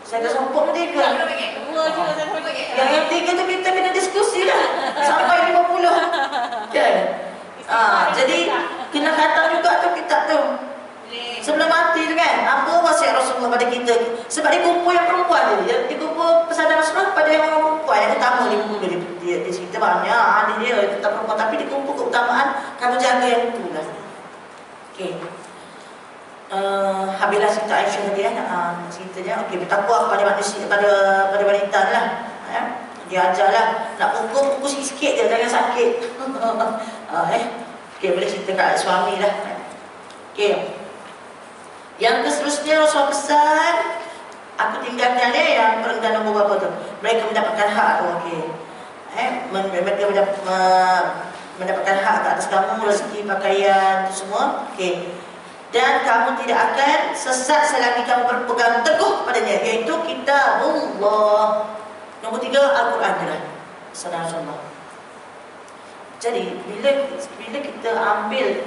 Saya dah sompok ni 3. Yang 3 tu kita kena diskusi lah sampai 50 kan. Jadi kena kata juga tu kitab tu sebelum mati tu kan, apa wasiat Rasulullah pada kita. Sebab dia kumpul yang perempuan dia kumpul pesanan Rasulullah pada yang orang perempuan. Yang utama dia cerita banyak dia tentang perempuan, tapi dia kumpul keutamaan kamu jaga yang tu lah. Okay. Habislah cerita Aisyah tadi ceritanya. Okey, bertakwa kepada manusia, pada wanita lah. Dia ajarlah nak pukul sikit je, jangan sakit. Okey, boleh cerita kat suami lah. Okey. Yang seterusnya Rasulullah pesan, aku tinggalkan dia yang perintah nombor berapa tu. Mereka mendapatkan hak tu. Okey. Mereka mendapatkan hak ke atas kamu, rezeki, pakaian tu semua. Okey. dan kamu tidak akan sesat selagi kamu berpegang teguh padanya, iaitu kitabullah. Nombor 3 Al-Quran adalah saudara-saudara. Jadi bila kita ambil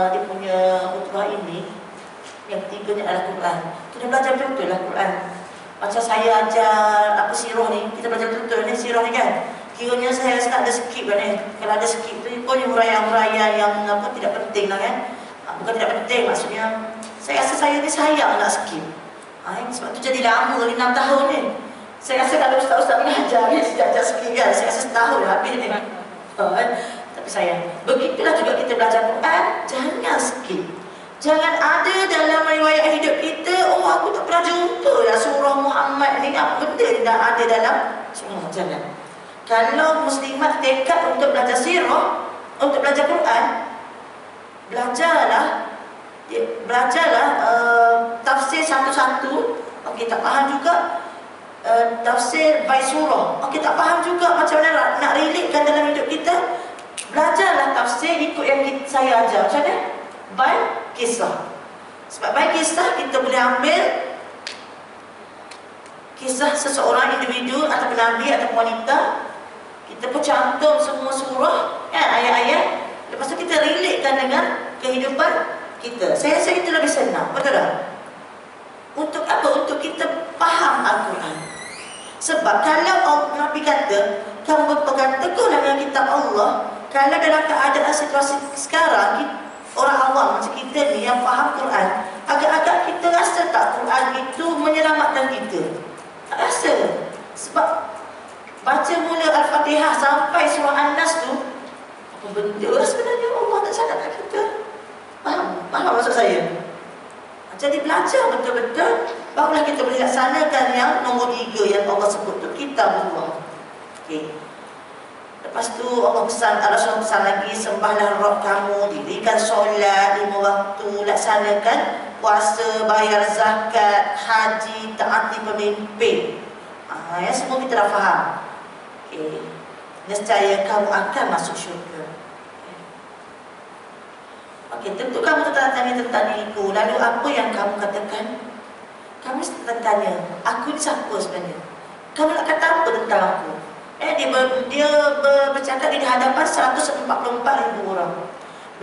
dia punya khutbah ini, yang ketiganya adalah Quran. Kita belajar betul lah Quran. Macam saya ajar apa sirah ni, kita belajar betul ni sirah ni kan. Kiranya saya tak ada skip kan ni. Kalau ada skip tu pun huraian-huraian yang apa tidak penting lah kan. Bukan tidak penting, maksudnya saya rasa saya ni sayang nak skip. Sebab tu jadi lama ni 6 tahun ni. Saya rasa kalau ustaz-ustaz mengajar ni sejak skip kan, saya rasa setahun dah habis ni. Tapi sayang, begitulah juga kita belajar Quran, jangan skip. Jangan ada dalam riwayat hidup kita, oh aku tak pernah jumpa lah surah Muhammad ni, apa benda ni dah ada dalam surah. Jangan. Kalau muslimat tekad untuk belajar sirah, untuk belajar Quran, belajarlah tafsir satu-satu. Okey, tak faham juga tafsir by surah. Okey, tak faham juga macam mana nak relatekan dalam hidup kita. Belajarlah tafsir ikut yang saya ajar. Macam mana? By kisah. Sebab by kisah kita boleh ambil kisah seseorang individu atau nabi atau wanita. Kita pun cantum semua surah kan, ayat-ayat. Lepas tu kita relatekan dengan kehidupan kita. Saya rasa itu lebih senang, betul tak? Untuk apa? Untuk kita faham Al-Quran. Sebab kalau Nabi kata kamu berpegang teguh dengan kitab Allah, kalau dalam keadaan situasi sekarang orang awam macam kita ni yang faham Quran, agak-agak kita rasa tak Quran itu menyelamatkan kita? Tak rasa. Sebab baca mula Al-Fatihah sampai surah An-Nas tu, apa benda sebenarnya Allah tak cakap kat kita? Faham maksud saya? Jadi belajar betul-betul, barulah kita boleh laksanakan yang nombor 3 yang Allah sebut tu, kitabullah. Okey. Lepas tu Allah pesan, Rasulullah pesan lagi, sembahlah Rabb kamu, dirikan solat 5 waktu, laksanakan puasa, bayar zakat, haji, taati pemimpin. Ya, semua kita dah faham. Okey. Nescaya kamu akan masuk syurga. Okey, tentu kamu tertanya tentang diriku. Lalu apa yang kamu katakan? Kamu tertanya, aku ni siapa sebenarnya? Kamu nak kata apa tentang aku? Dia bercakap di hadapan 144,000 orang.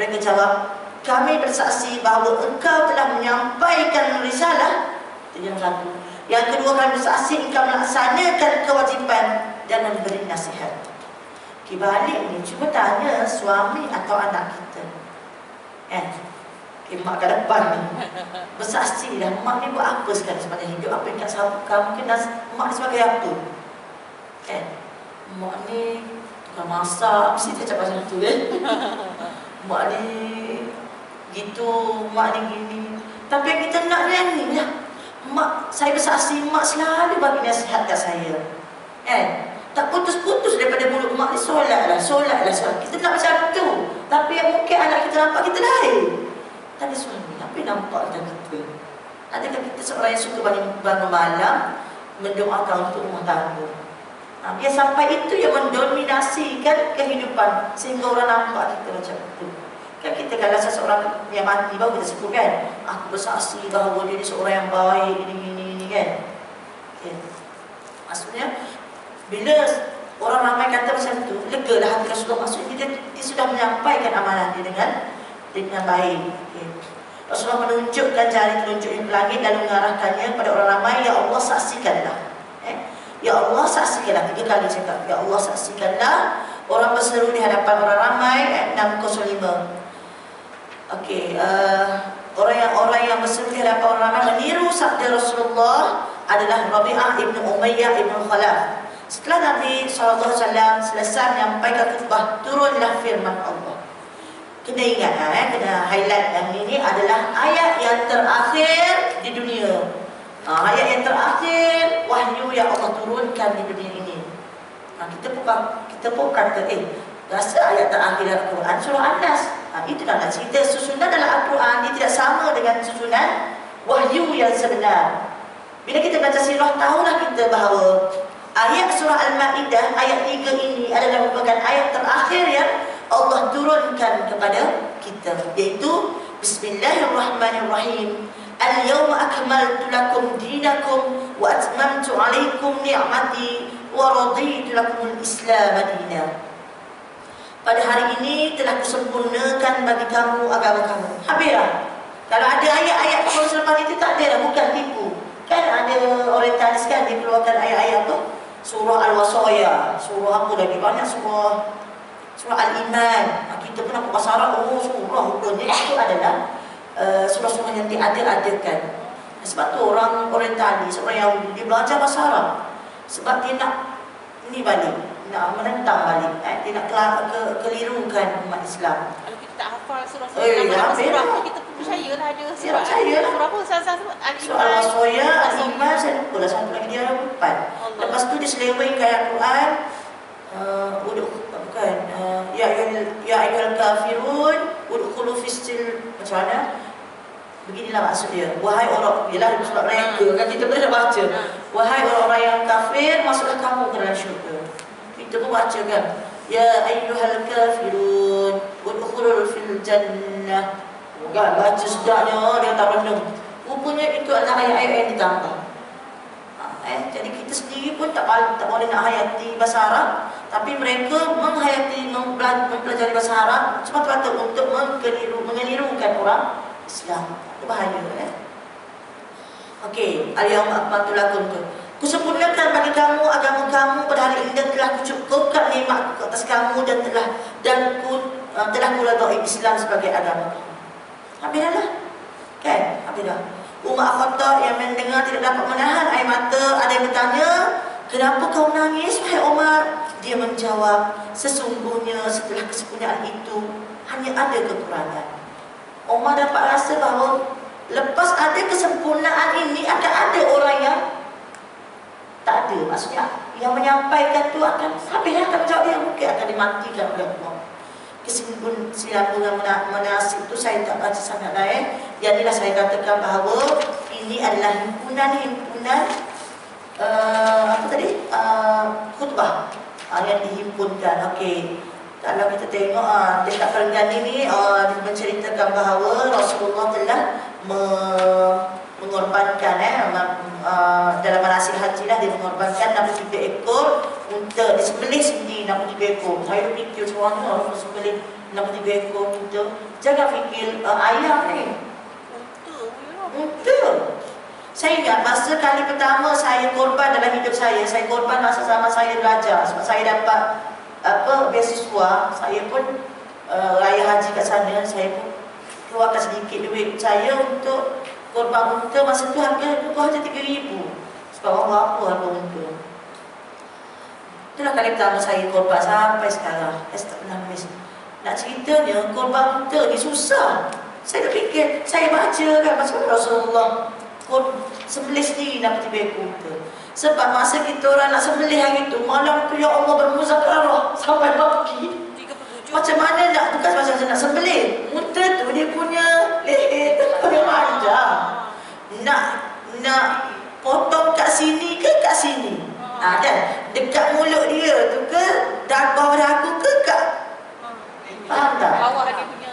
Mereka jawab, kami bersaksi bahawa engkau telah menyampaikan risalah. Itu yang satu. Yang kedua, kami bersaksi engkau melaksanakan kewajipan dan memberi nasihat. Kibalik ni, cuba tanya suami atau anak kita. Mak kat depan ni bersaksi dah, mak ni buat apa sekarang sepanjang hidup, apa yang kamu kenal mak ni sebagai apa? Mak ni tukang masak, mesti dia cakap macam tu kan. Mak ni gitu, mak ni gini. Tapi yang kita nak ni lah, mak, saya bersaksi mak selalu bagi nasihat kat saya. Tak putus-putus daripada mulut mak ni, solat lah. Kita nak macam tu. Tapi yang mungkin anak kita nampak kita lain. Tanya suami, apa yang nampak dalam kita? Adakah kita seorang yang suka bangun malam, mendoakan untuk rumah tangga? Biar sampai itu yang mendominasikan kehidupan, sehingga orang nampak kita macam itu. Kan kita kalau seseorang yang mati baru kita sebut kan, aku bersaksi bahawa dia seorang yang baik, ini kan. Maksudnya bila orang ramai kata macam tu, legalah hati Rasulullah. Maksudnya dia sudah menyampaikan amanah dia dengan baik. Rasulullah menunjukkan jari telunjuknya ke langit lalu mengarahkannya kepada orang ramai. Ya Allah, saksikanlah. Ya Allah, saksikanlah. 3 kali cakap, ya Allah, saksikanlah. Orang berseru di hadapan orang ramai. 605. Okey, orang yang berseru di hadapan orang ramai meniru sabda Rasulullah adalah Rabi'ah ibn Umayyah ibn Khalaf. Setelah Nabi SAW selesai menyampaikan khutbah, turunlah firman Allah. Kena ingat, kena highlight yang ini adalah ayat yang terakhir di dunia. Ayat yang terakhir wahyu yang Allah turunkan di dunia ini. Kita pun kata, rasa ayat terakhir dalam Al-Quran surah An-Nas. Itu dah nak cerita susunan dalam Al-Quran, dia tidak sama dengan susunan wahyu yang sebenar. Bila kita baca sirah, tahulah kita bahawa ayat surah Al-Ma'idah ayat 3 ini adalah merupakan ayat terakhir yang Allah turunkan kepada kita, iaitu Bismillahirrahmanirrahim. Al-yawma akmaltu lakum dinakum wa atmamtu alaikum ni'mati wa raditu lakumul Islam madina. Pada hari ini telah kusempurnakan bagi kamu agama kamu. Habis lah. Kalau ada ayat-ayat tahun selepas itu tak ada lah, bukan tipu. Kan ada orientalis kan dia keluarkan ayat-ayat tu. Surah Al-Wasaya, surah apa lagi banyak surah Al-Iman. Kita pun nak bahasa Arab, surah rupanya itu adalah surah-surah yang diada-adakan. Sebab tu orang orientalis, orang Yahudi, dia belajar bahasa Arab sebab dia nak ni balik, nak menentang balik, dia nak kelirukan umat Islam. Kalau kita tak hafal surah-surah, surah tu kita percayalah ada surah. Surah apa? Salah Al-Iman. Surah Al-Wasaya, Al-Iman, saya lupa lah satu lagi dia ada 4. Lepas tu dia seleweng ke ayat Quran. Bukan ya ayyuhal kafirun udkhulu fis-silm, macam mana? Beginilah maksud dia. Wahai orang, ialah surat mereka kan kita pernah baca. Wahai orang-orang yang kafir, masuklah kamu ke dalam syurga. Kita pun baca kan. Ya ayyuhal kafirun udkhulul fil jannah. Kan baca sedaknya dia tak renung. Rupanya itu adalah ayat-ayat yang ditambah. Jadi kita sendiri pun tak boleh nak hayati bahasa Arab, tapi mereka mempelajari bahasa Arab semata-mata untuk mengelirukan orang Islam. Itu bahaya Okey, al-yawma akmaltu lakum tu. Kusempurnakan bagi kamu agama kamu pada hari ini dan telah kucukupkan nikmat ke atas kamu dan telah kuredai Islam sebagai agama kamu. Habis dah kan? Habis dah. Umar Khattab yang mendengar tidak dapat menahan air mata. Ada yang bertanya, kenapa kau menangis wahai Umar? Dia menjawab, sesungguhnya setelah kesempurnaan itu hanya ada kekurangan. Umar dapat rasa bahawa lepas ada kesempurnaan ini akan ada orang yang tak ada. Maksudnya yang menyampaikan tu akan habis akan jawab dia, mungkin akan dimatikan oleh Allah. Kesimpulan menasib itu saya tak baca sangat lain. Yang inilah saya katakan bahawa ini adalah himpunan apa tadi? Khutbah yang dihimpunkan. Okey. Kalau kita tengok dekat perenggan ini menceritakan bahawa Rasulullah telah mengorbankan dalam manasik haji lah, dia mengorbankan 63 ekor unta, disembelih sendiri 63 ekor. Saya fikir semuanya orang sembelih 63 ekor unta. Jangan fikir ayam ni. Unta. Saya ingat masa kali pertama saya korban dalam hidup saya korban masa zaman saya belajar. Sebab saya dapat beasiswa, saya pun raya haji kat sana, saya pun keluarkan sedikit duit saya untuk korban unta. Masa tu harga hanya 3,000. Sebab orang apa harga unta. Itulah kali pertama saya korban sampai sekarang. Saya tak pernah habis. Nak ceritanya korban unta ni susah. Saya fikir, saya baca kan macam Rasulullah sembelih sendiri 63 ekor unta. Sebab masa kita orang nak sembelih hari itu, malam tu ya Allah bermuzakarah sampai pagi. Macam mana nak, bukan macam nak sembelih. Unta tu dia punya leher dia panjang. Nak potong kat sini ke kat sini. Kan? Dekat mulut dia tu ke bawah dagu ke kat faham tak? Bawah dia punya.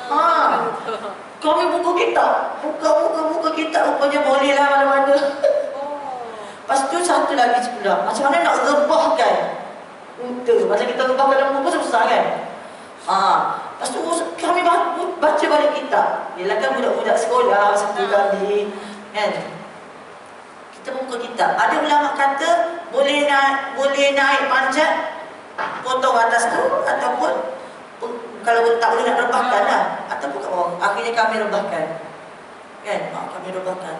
Kau ambil buku kitab. Buka kitab rupanya boleh lah mana-mana. Lepas tu satu lagi pula, macam mana nak rebahkan unta. Macam kita rebahkan dalam buku susah kan. Lepas tu kami baca balik kitab. Yelah kan budak-budak sekolah satu kali kan. Kita buka kitab. Ada ulama kata boleh naik panjat, potong atas tu, ataupun kalau tak boleh nak rebahkan lah, ataupun akhirnya kami rebahkan kan. Kami rebahkan.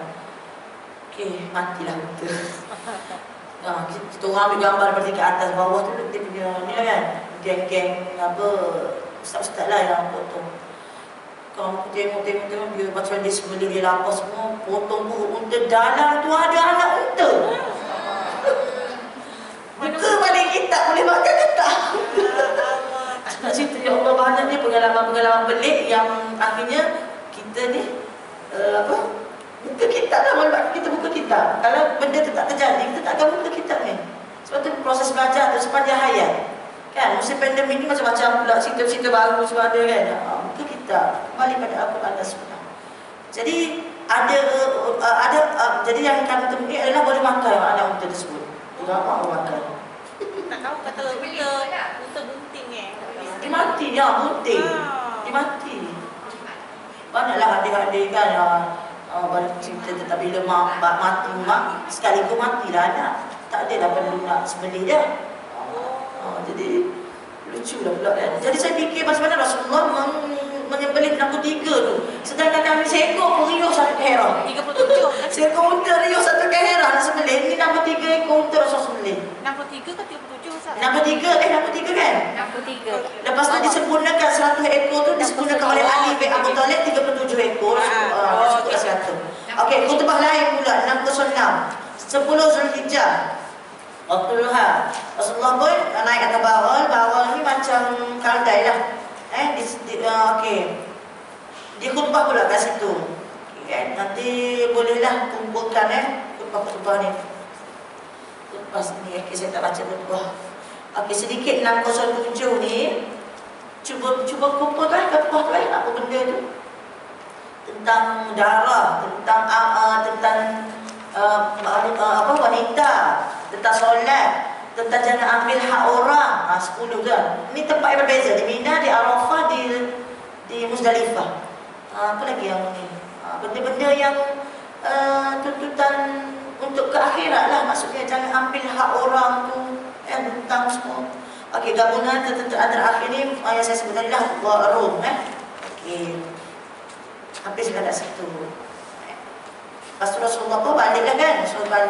Okey, matilah unta. Kita orang ambil gambar daripada ke atas bawah tu dia punya ni lah kan, geng-geng ustaz-ustaz lah yang potong. Kalau tengok dia macam dia sembelih, dia lapar semua, potong perut unta, dalam tu ada anak unta. Buka balik kitab, boleh makan ke tak? Nak cerita ya Allah, banyaknya pengalaman-pengalaman pelik yang akhirnya kita ni buka kitab lah. Malah kita buka kitab. Kalau benda tu tak terjadi, kita tak akan buka kitab ni. Sebab tu proses belajar tu sepanjang hayat kan. Musim pandemik ni macam-macam pula cerita-cerita baru semua ada kan. Buka kitab, kembali pada Al-Quran dan Sunnah. Jadi jadi yang kami temui adalah boleh makan anak unta tersebut. Tidak apa makan. Tak tahu kata unta bunting Dia mati ya, bunting. Dia mati. Banyaklah adik-adik kan banyak cerita tentang bila mati mak sekaligus mati dah anak. Tak ada dah perlu nak sembelih dia. Jadi lucu lah pula kan. Jadi saya fikir macam mana Rasulullah menyembelih 63 tu. Sedangkan kami seekor pun riuh satu kehera. 37. Seekor unta riuh satu kehera nak sembelih. Ini 63 ekor unta Rasulullah sembelih. 63 ke 37 Ustaz? 63 kan? 63. Lepas tu disempurnakan 100 ekor tu disempurnakan oleh Ali bin Abi Talib 37 ekor. Sebutlah 100. Okey, khutbah lain pula 606. 10 Zulhijjah. Waktu duha. Rasulullah pun naik atas bawal ni macam kaldai lah. Okey. Dia khutbah pula kat situ. Okay, nanti bolehlah kumpulkan khutbah-khutbah ni. Khutbah sini, okay, saya tak baca khutbah. Okey, sedikit 607 ni. Cuba kumpulkan khutbah tu apa benda tu? Tentang darah, tentang wanita, tentang solat, tentang jangan ambil hak orang. 10 kan. Ini tempat yang berbeza. Di Mina, di Arafah, di Muzdalifah. Apa lagi yang ni? Benda-benda yang tuntutan untuk ke akhirat lah. Maksudnya jangan ambil hak orang tu, tentang semua. Okey, gabungan antara akhir ni yang saya sebut tadi lah Rum. Okey. Hampir sekadar situ. Lepas tu Rasulullah pun baliklah kan. Rasulullah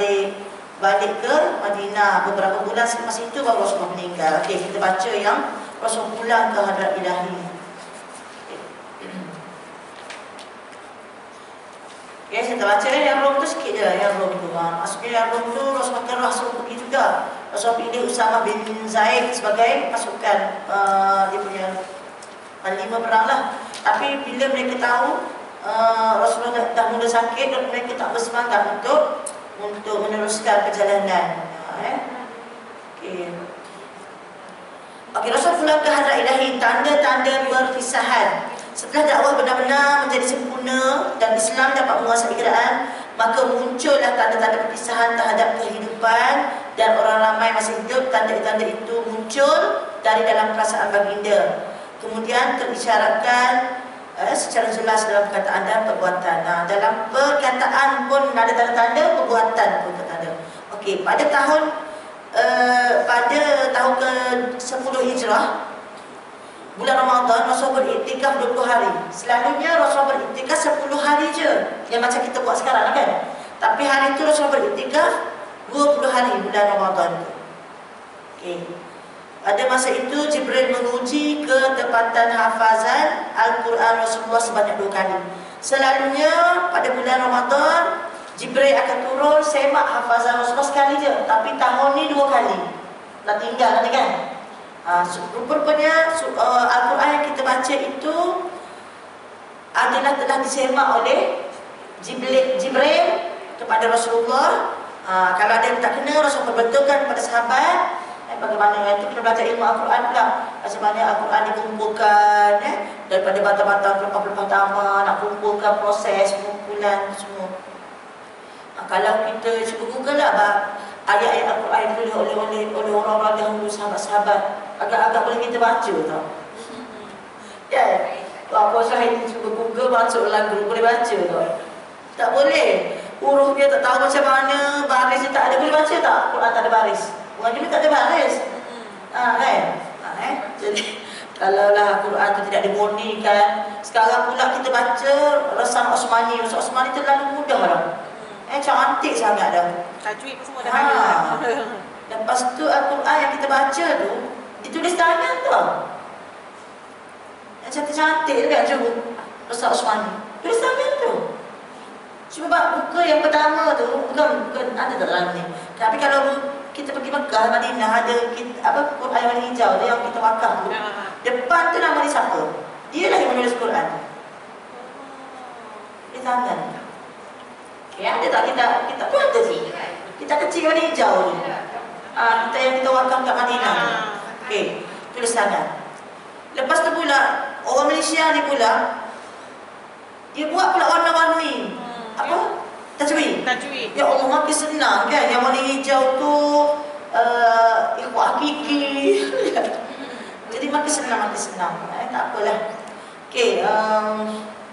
balik ke Madinah. Beberapa bulan selepas itu baru Rasulullah meninggal. Okey, kita baca yang Rasulullah pulang ke hadrat ilahi. Okay, saya tak baca yang Rom tu sikit je. Yang Rom tu maksudnya yang Rom tu Rasulullah pergi juga. Rasulullah pilih Usamah bin Zaid sebagai pasukan dia punya panglima perang lah. Tapi bila mereka tahu Rasulullah dah mula sakit dan mereka tak bersemangat untuk meneruskan perjalanan. Okey, Rasul pulang ke hadrat ilahi, tanda-tanda perpisahan. Setelah dakwah benar-benar menjadi sempurna dan Islam dapat menguasai keadaan, maka muncullah tanda-tanda perpisahan terhadap kehidupan dan orang ramai masih hidup. Tanda-tanda itu muncul dari dalam perasaan baginda. Kemudian terisyaratkan secara jelas dalam perkataan dan perbuatan. Dalam perkataan pun ada tanda-tanda, perbuatan pun tanda. Okey, pada tahun ke-10 Hijrah, bulan Ramadan, Rasulullah beriktikaf 20 hari. Selalunya Rasulullah beriktikaf 10 hari je, yang macam kita buat sekarang kan. Tapi hari itu Rasulullah beriktikaf 20 hari bulan Ramadan. Okey. Pada masa itu Jibril menguji ketepatan hafazan Al-Quran Rasulullah sebanyak 2 kali. Selalunya pada bulan Ramadan Jibril akan turun semak hafazan Rasulullah sekali je. Tapi tahun ni 2 kali. Dah tinggal nanti kan. Rupanya Al-Quran yang kita baca itu adalah telah disemak oleh Jibril kepada Rasulullah. Kalau ada yang tak kena, Rasulullah berbetulkan kepada sahabat bagaimana itu kita belajar ilmu Al-Quran pula. Macam mana Al-Quran dikumpulkan daripada batang-batang pelepah-pelepah pertama, nak kumpulkan proses pengumpulan semua. Kalau kita cuba google lah ayat-ayat Al-Quran yang ditulis oleh orang-orang dahulu, sahabat-sahabat, agak-agak boleh kita baca tau. Ya, apa Syahid cuba google, masuk dalam grup, boleh baca tau. Tak boleh, huruf dia tak tahu macam mana, baris dia tak ada, boleh baca tak? Quran tak ada baris. Orang dulu tak ada baris. Kan? Jadi kalaulah Quran tu tidak dimurnikan, sekarang pula kita baca resam Osmani. Resam Osmani terlalu mudah lah. Cantik sangat dah. Tajwid semua dah ada. Lepas tu Al-Quran yang kita baca tu ditulis tangan tau. Yang cantik-cantik tu kan, cuba resam Osmani. Tulis tangan tu. Cuba buka yang pertama tu, bukan ada tak dalam ni. Tapi kalau kita pergi Mekah, Madinah, ada Quran yang warna hijau tu yang kita wakaf tu. Depan tu nama dia siapa? Dia lah yang menulis Quran. Dia tangan. Okay, ada tak kita tu ada sih. Kita kecil warna hijau tu. Kita yang kita wakaf kat Madinah. Okey, tulis tangan. Lepas tu pula orang Malaysia ni pula Dia buat pula warna-warni. Apa? Tajwid. Ya Allah, makin senang kan. Yang warna hijau tu ikhwah hakiki. Jadi makin senang. Tak apalah. Okey,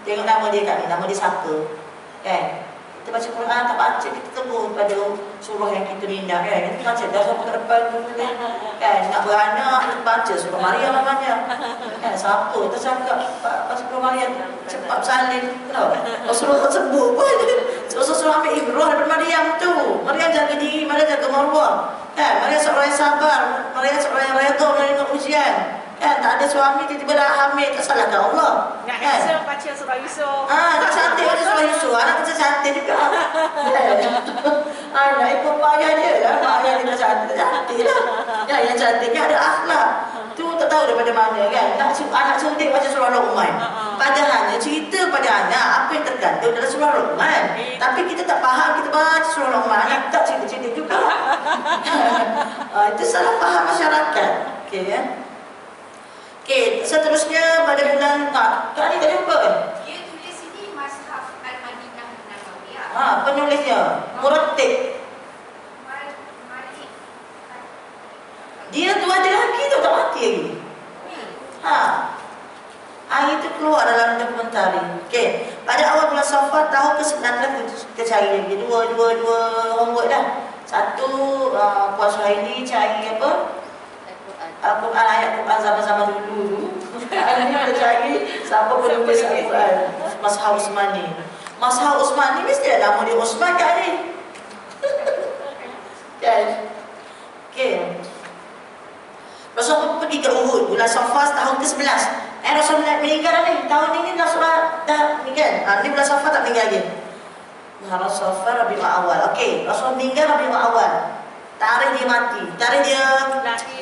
tengok nama dia kat ni. Nama dia siapa? Kan? Kita baca Quran, tak baca, kita tunggu pada surah yang kita minat kan. Kita baca dah sampai ke depan dulu kan. Nak beranak, kita baca surah Maryam namanya. Kan, siapa? Kita cakap baca surah Maryam, cepat bersalin. Rasulullah sebut pun. Rasulullah ambil ibrah daripada Maryam tu. Maryam jaga diri, Maryam jaga maruah. Kan, Maryam seorang yang sabar, Maryam seorang yang redha menerima ujian. Kan, tak ada suami tiba-tiba dah hamil, tak salahkan Allah. Nak kan? Yusuf baca surah Yusuf. Nak cantik baca surah Yusuf. Anak kita cantik juga. Nak ikut mak ayah dia lah. Mak ayah dia dah cantik lah. Ya, yang cantiknya ada akhlak. Tu tak tahu daripada mana kan. Anak suntik baca surah Luqman. Padahalnya cerita pada anak apa yang tergantung dalam surah Luqman. Tapi kita tak faham, kita baca surah Luqman, anak tak cerita-cerita juga. Itu salah faham masyarakat. Okey ya. Okey, seterusnya pada bulan Kak ni tak jumpa kan? Dia tulis sini Mashaf Al-Madinah Nabawiyah. Penulisnya Muratib. Dia tu ada lagi tu, tak mati lagi. Hari itu keluar dalam dokumentari. Okey, pada awal bulan Safar tahun ke-9 kita cari lagi dua homework dah. Satu puasa ini cari apa? Al-Quran, ayat Quran zaman-zaman dulu. Sekarang ni kita cari siapa penulis Al-Quran. Mashaf Usmani. Mashaf Usmani mesti ada nama dia Usman kat ni. Kan? Okey. Rasul pergi ke Uhud bulan Safar tahun ke-11. Rasul meninggal dah ni. Tahun ni Rasul dah ni kan. Ni bulan Safar tak meninggal lagi. Rasul Safar Rabiul Awal. Okey, Rasul meninggal Rabiul Awal. Tarikh dia mati, tarikh dia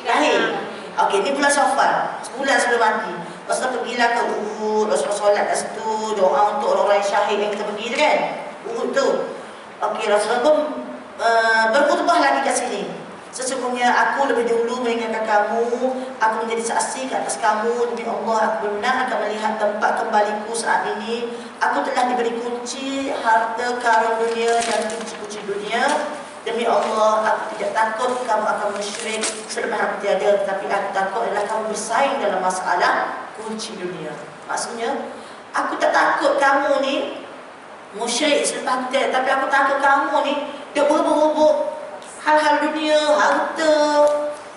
lahir. Okey, ni bulan Safar, sebulan sebelum mati. Rasul pergilah ke Uhud, Rasul solat kat situ, doa untuk orang-orang yang syahid yang kita pergi tu kan. Uhud tu. Okey, Rasul pun berkhutbah lagi kat sini. Sesungguhnya aku lebih dulu meninggalkan kamu, aku menjadi saksi ke atas kamu. Demi Allah, aku benar akan melihat tempat kembaliku saat ini. Aku telah diberi kunci harta karun dunia dan kunci-kunci dunia. Demi Allah, aku tidak takut kamu akan musyrik selepas aku tiada, tetapi aku takut adalah kamu bersaing dalam masalah kunci dunia. Maksudnya, aku tak takut kamu ni musyrik selepas aku tiada, tapi aku takut kamu ni dia berebut hal-hal dunia, harta.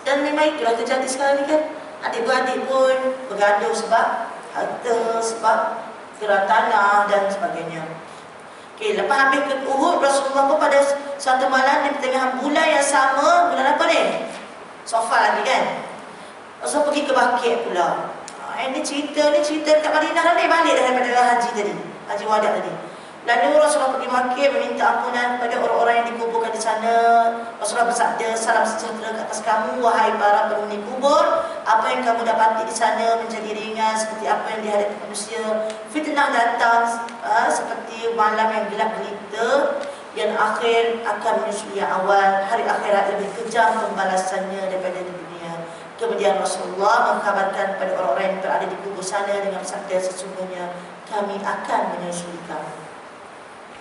Dan memang itulah terjadi sekarang ni kan. Adik-beradik pun bergaduh sebab harta, sebab gerak tanah dan sebagainya. Okey, lepas habis ke Uhud, Rasulullah pun pada suatu malam di pertengahan bulan yang sama, bulan apa ni? Safar lagi kan? Rasul pergi ke Baqi' pula. Ini cerita kat Madinah dah ni, balik daripada haji tadi, haji wada tadi. Lalu Rasulullah pergi Baqi' meminta ampunan kepada orang-orang yang dikuburkan di sana. Rasulullah bersabda, salam sejahtera ke atas kamu, wahai para penghuni kubur. Apa yang kamu dapati di sana menjadi ringan seperti apa yang dihadapi manusia. Fitnah datang seperti malam yang gelap gelita, yang akhir akan menyusul yang awal. Hari akhirat lebih kejam pembalasannya daripada di dunia. Kemudian Rasulullah mengkabarkan kepada orang-orang yang berada di kubur sana dengan bersabda, sesungguhnya kami akan menyusuli kamu.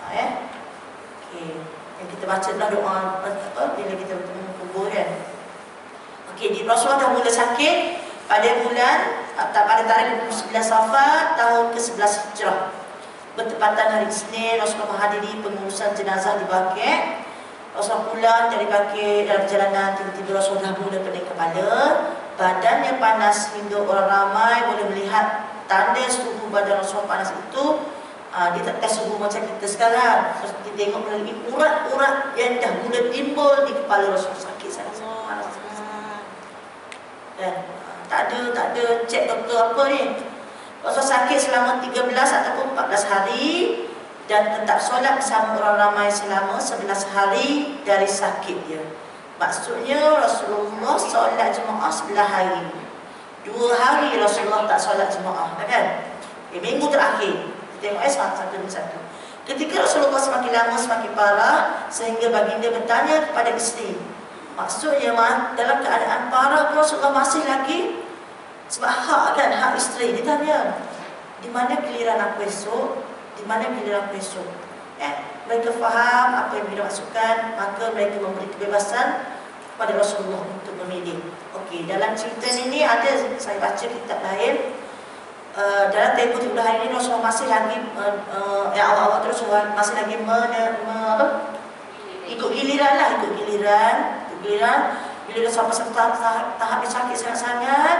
Okey, yang kita baca adalah doa bila kita bertemu kubur kan. Okey, di Rasulullah dah mula sakit pada pada tarikh 9 Safar tahun ke-11 Hijrah. Bertepatan hari Isnin, Rasulullah menghadiri pengurusan jenazah di Baqi'. Rasulullah pulang dari Baqi' dalam perjalanan, tiba-tiba Rasulullah mula pening kepala, badannya panas hingga orang ramai boleh melihat tanda suhu badan Rasulullah panas itu. Dia tak tes suhu macam kita sekarang. Kita tengok melalui urat-urat yang dah mula timbul di kepala Rasulullah. Sakit sangat panas. Dan tak ada cek doktor apa ni. Rasulullah sakit selama 13 ataupun 14 hari dan tetap solat bersama orang ramai selama 11 hari dari sakit dia. Maksudnya Rasulullah solat jemaah 11 hari. 2 hari Rasulullah tak solat jemaah, kan? Minggu terakhir. Tengok satu demi satu. Ketika Rasulullah semakin lama semakin parah, sehingga baginda bertanya kepada isteri. Maksudnya dalam keadaan parah Rasulullah masih lagi, sebab hak isteri. Dia tanya, di mana giliran aku esok? di mana giliran esok. Mereka faham apa yang bila masukkan, maka mereka memberi kebebasan kepada Rasulullah untuk memilih. Okey, dalam cerita ini ada, saya baca kitab lain, dalam tempoh 30 hari ini Rasulullah masih lagi awal-awal terus masih lagi ikut giliran. Bila sampai tahap yang sakit sangat-sangat,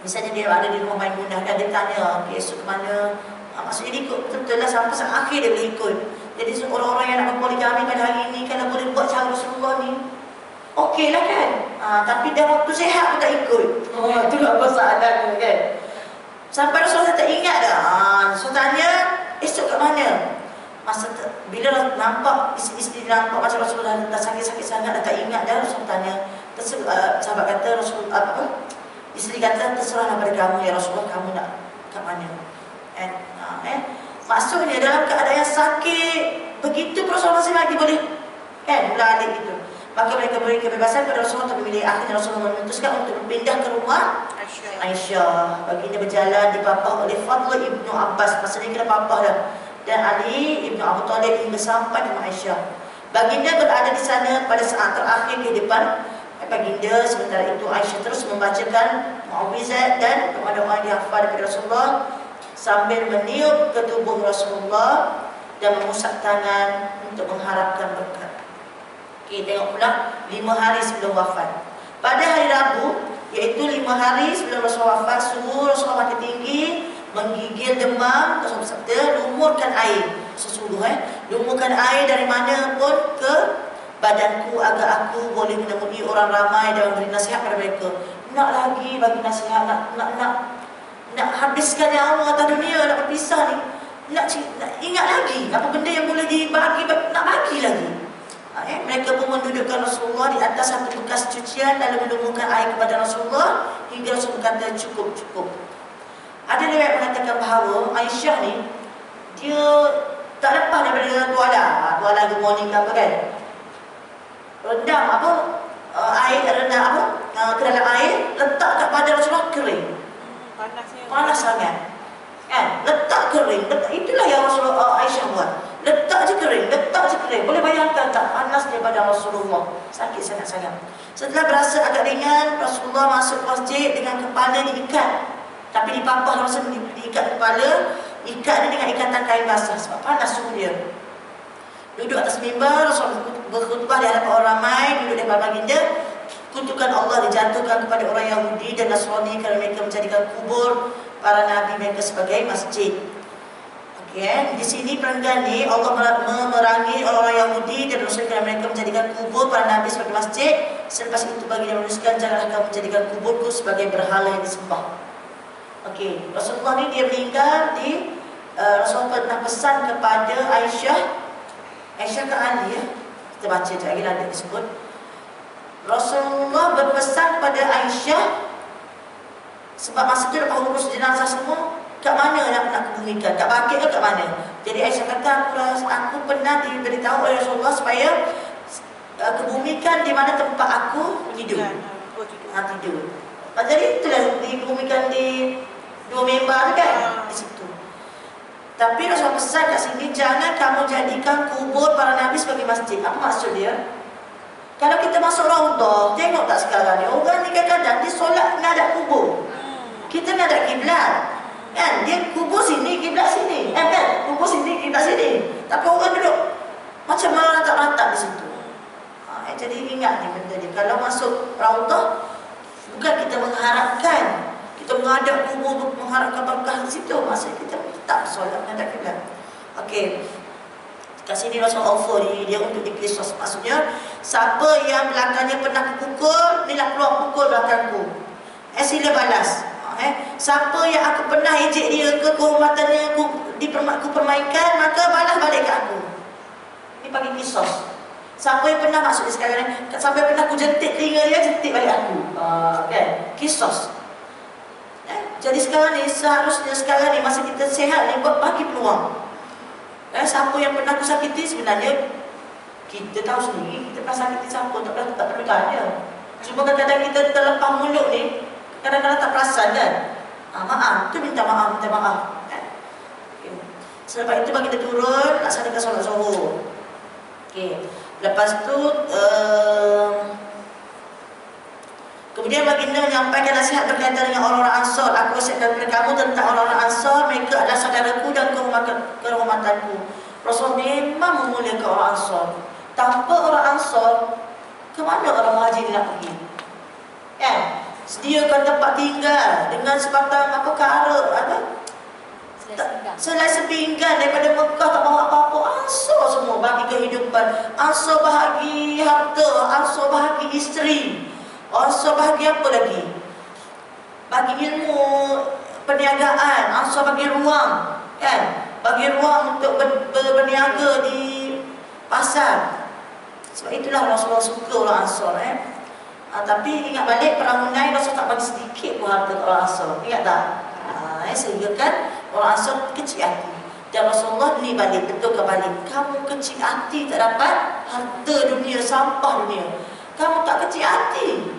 misalnya dia ada di rumah Maimunah dan dia tanya, okey, esok ke mana? Maksudnya dia ikut betul-betul lah sampai akhir dia boleh ikut. Jadi orang-orang yang nak berpoligami pada hari ini, kalau boleh buat cara Rasulullah ni, okey lah kan. Tapi dah waktu sihat pun tak ikut. Itulah masalahnya kan. Sampai Rasulullah tak ingat dah. Rasulullah tanya, esok kat mana? Bila nampak isteri nampak macam Rasulullah dah sakit-sakit sangat, dah tak ingat dah, Rasulullah tanya. Sahabat kata, isteri kata, terserahlah pada kamu ya Rasulullah, kamu nak kat mana? Maksudnya dalam keadaan yang sakit begitu Rasulullah masih lagi boleh beralih itu. Maka mereka beri kebebasan kepada Rasulullah untuk memilih. Akhirnya Rasulullah memutuskan untuk berpindah ke rumah Aisyah. Baginda berjalan dipapah oleh Fadl ibnu Abbas, maksudnya kena papah dah, dan Ali ibnu Abu Talib hingga sampai di rumah Aisyah. Baginda berada di sana pada saat terakhir kehidupan baginda. Sementara itu Aisyah terus membacakan muawwizat dan doa-doa yang dihafal daripada Rasulullah sambil meniup ke tubuh Rasulullah dan mengusap tangan untuk mengharapkan berkat. Okey, tengok pula 5 hari sebelum wafat. Pada hari Rabu, iaitu 5 hari sebelum Rasulullah wafat, suhu Rasulullah makin tinggi, menggigil demam. Rasulullah bersabda, lumurkan air. Lumurkan air dari mana pun ke badanku agar aku boleh menemui orang ramai dan memberi nasihat kepada mereka. Nak lagi bagi nasihat, nak habiskan nyawa atas dunia, nak berpisah ni, nak ingat lagi apa benda yang boleh dibagi, nak bagi lagi. Mereka pun mendudukkan Rasulullah di atas satu bekas cucian, lalu melumurkan air kepada Rasulullah hingga Rasulullah kata cukup. Ada riwayat mengatakan bahawa Aisyah ni dia tak lepas daripada tuala good morning ke apa kan, rendam air, rendam ke dalam air, letak kat badan Rasulullah, kering. Panas sangat kan, letak kering. Itulah yang Rasulullah Aisyah buat, letak je kering. Boleh bayangkan tak panasnya badan Rasulullah, sakit sangat-sangat. Setelah berasa agak ringan, Rasulullah masuk masjid dengan kepala diikat, tapi dipapah langsung diikat kepala, ikat dengan ikatan kain basah sebab panas suhu dia. Duduk atas mimbar, Rasulullah berkhutbah di hadapan orang ramai, duduk di hadapan baginda. Kutukan Allah dijatuhkan kepada orang Yahudi dan Nasrani kerana mereka menjadikan kubur para nabi mereka sebagai masjid. Okey, di sini perenggan ni Allah memerangi orang-orang Yahudi dan Nasrani kerana mereka menjadikan kubur para nabi sebagai masjid. Selepas itu baginda menuliskan, janganlah kamu menjadikan kuburku sebagai berhala yang disembah. Okey, Rasulullah ni dia meninggal di Rasulullah pernah pesan kepada Aisyah ke Ali ya. Kita baca je lagi ada disebut. Rasulullah berpesan pada Aisyah sebab masa tu lepas urus jenazah semua, kat mana nak kebumikan, kat bangkit ke kat mana. Jadi Aisyah kata, aku pernah diberitahu oleh Rasulullah supaya kebumikan di mana tempat aku tidur. Tidur. Jadi itulah dikebumikan di dua mimbar tu kan, di situ. Tapi Rasulullah pesan kat sini, jangan kamu jadikan kubur para nabi sebagai masjid. Apa maksud dia? Kalau kita masuk Raudhah, tengok tak sekarang ni, orang ni kadang-kadang dia solat ngadap kubur. Kita ngadap kiblat. Kan? Dia kubur sini, kiblat sini. Kan? Kubur sini, kiblat sini. Tapi orang duduk macam meratap-ratap di situ. Jadi ingat ni benda ni. Kalau masuk Raudhah, bukan kita mengharapkan, kita menghadap kubur mengharapkan berkah di situ. Maksudnya kita tak solat ngadap kiblat. Okey. Kat sini Rasulullah offer dia untuk dikrisos. Maksudnya, siapa yang belakangnya pernah kupukul, inilah keluar pukul belakangku. Sila balas. Siapa yang aku pernah ejek dia ke kehormatannya aku permainkan, maka balas balik ke aku. Ini bagi kisos. Siapa yang pernah, maksudnya sekarang ni, siapa yang pernah aku jentik telinga dia, jentik balik aku. Kan? Kisos. Jadi sekarang ni, seharusnya sekarang ni, masa kita sihat ni, bagi peluang. Siapa yang pernah aku sakiti, sebenarnya kita tahu sendiri kita pernah sakiti siapa, tak perlu tanya. Cuma kadang-kadang kita terlepas mulut ni, kadang-kadang tak perasan kan. Maaf, tu minta maaf kan? Selepas itu baginda turun laksanakan solat zuhur. Okey. Lepas tu kemudian baginda menyampaikan nasihat berkaitan dengan orang-orang Ansar. Aku wasiatkan kepada kamu tentang orang-orang Ansar, mereka adalah saudaraku dan kehormatanku. Rasul memang memuliakan orang Ansar. Tanpa orang Ansar, ke mana orang Muhajir nak pergi? Kan? Sediakan tempat tinggal dengan sebatang apa kara apa? Selai sepinggan daripada Mekah, tak bawa apa-apa. Ansar semua bagi kehidupan. Ansar bahagi harta, Ansar bahagi isteri. Ansar bagi apa lagi? Bagi ilmu perniagaan. Ansar bagi ruang, kan? Bagi ruang untuk berniaga di pasar. Sebab itulah Rasulullah suka orang Ansar. Tapi ingat balik perang Hunain, Rasul tak bagi sedikit pun harta ke orang Ansar. Ingat tak? Sehingga kan orang Ansar kecil hati. Dan Rasulullah ni balik, betulkan balik. Kamu kecil hati tak dapat harta dunia, sampah dunia. Kamu tak kecil hati.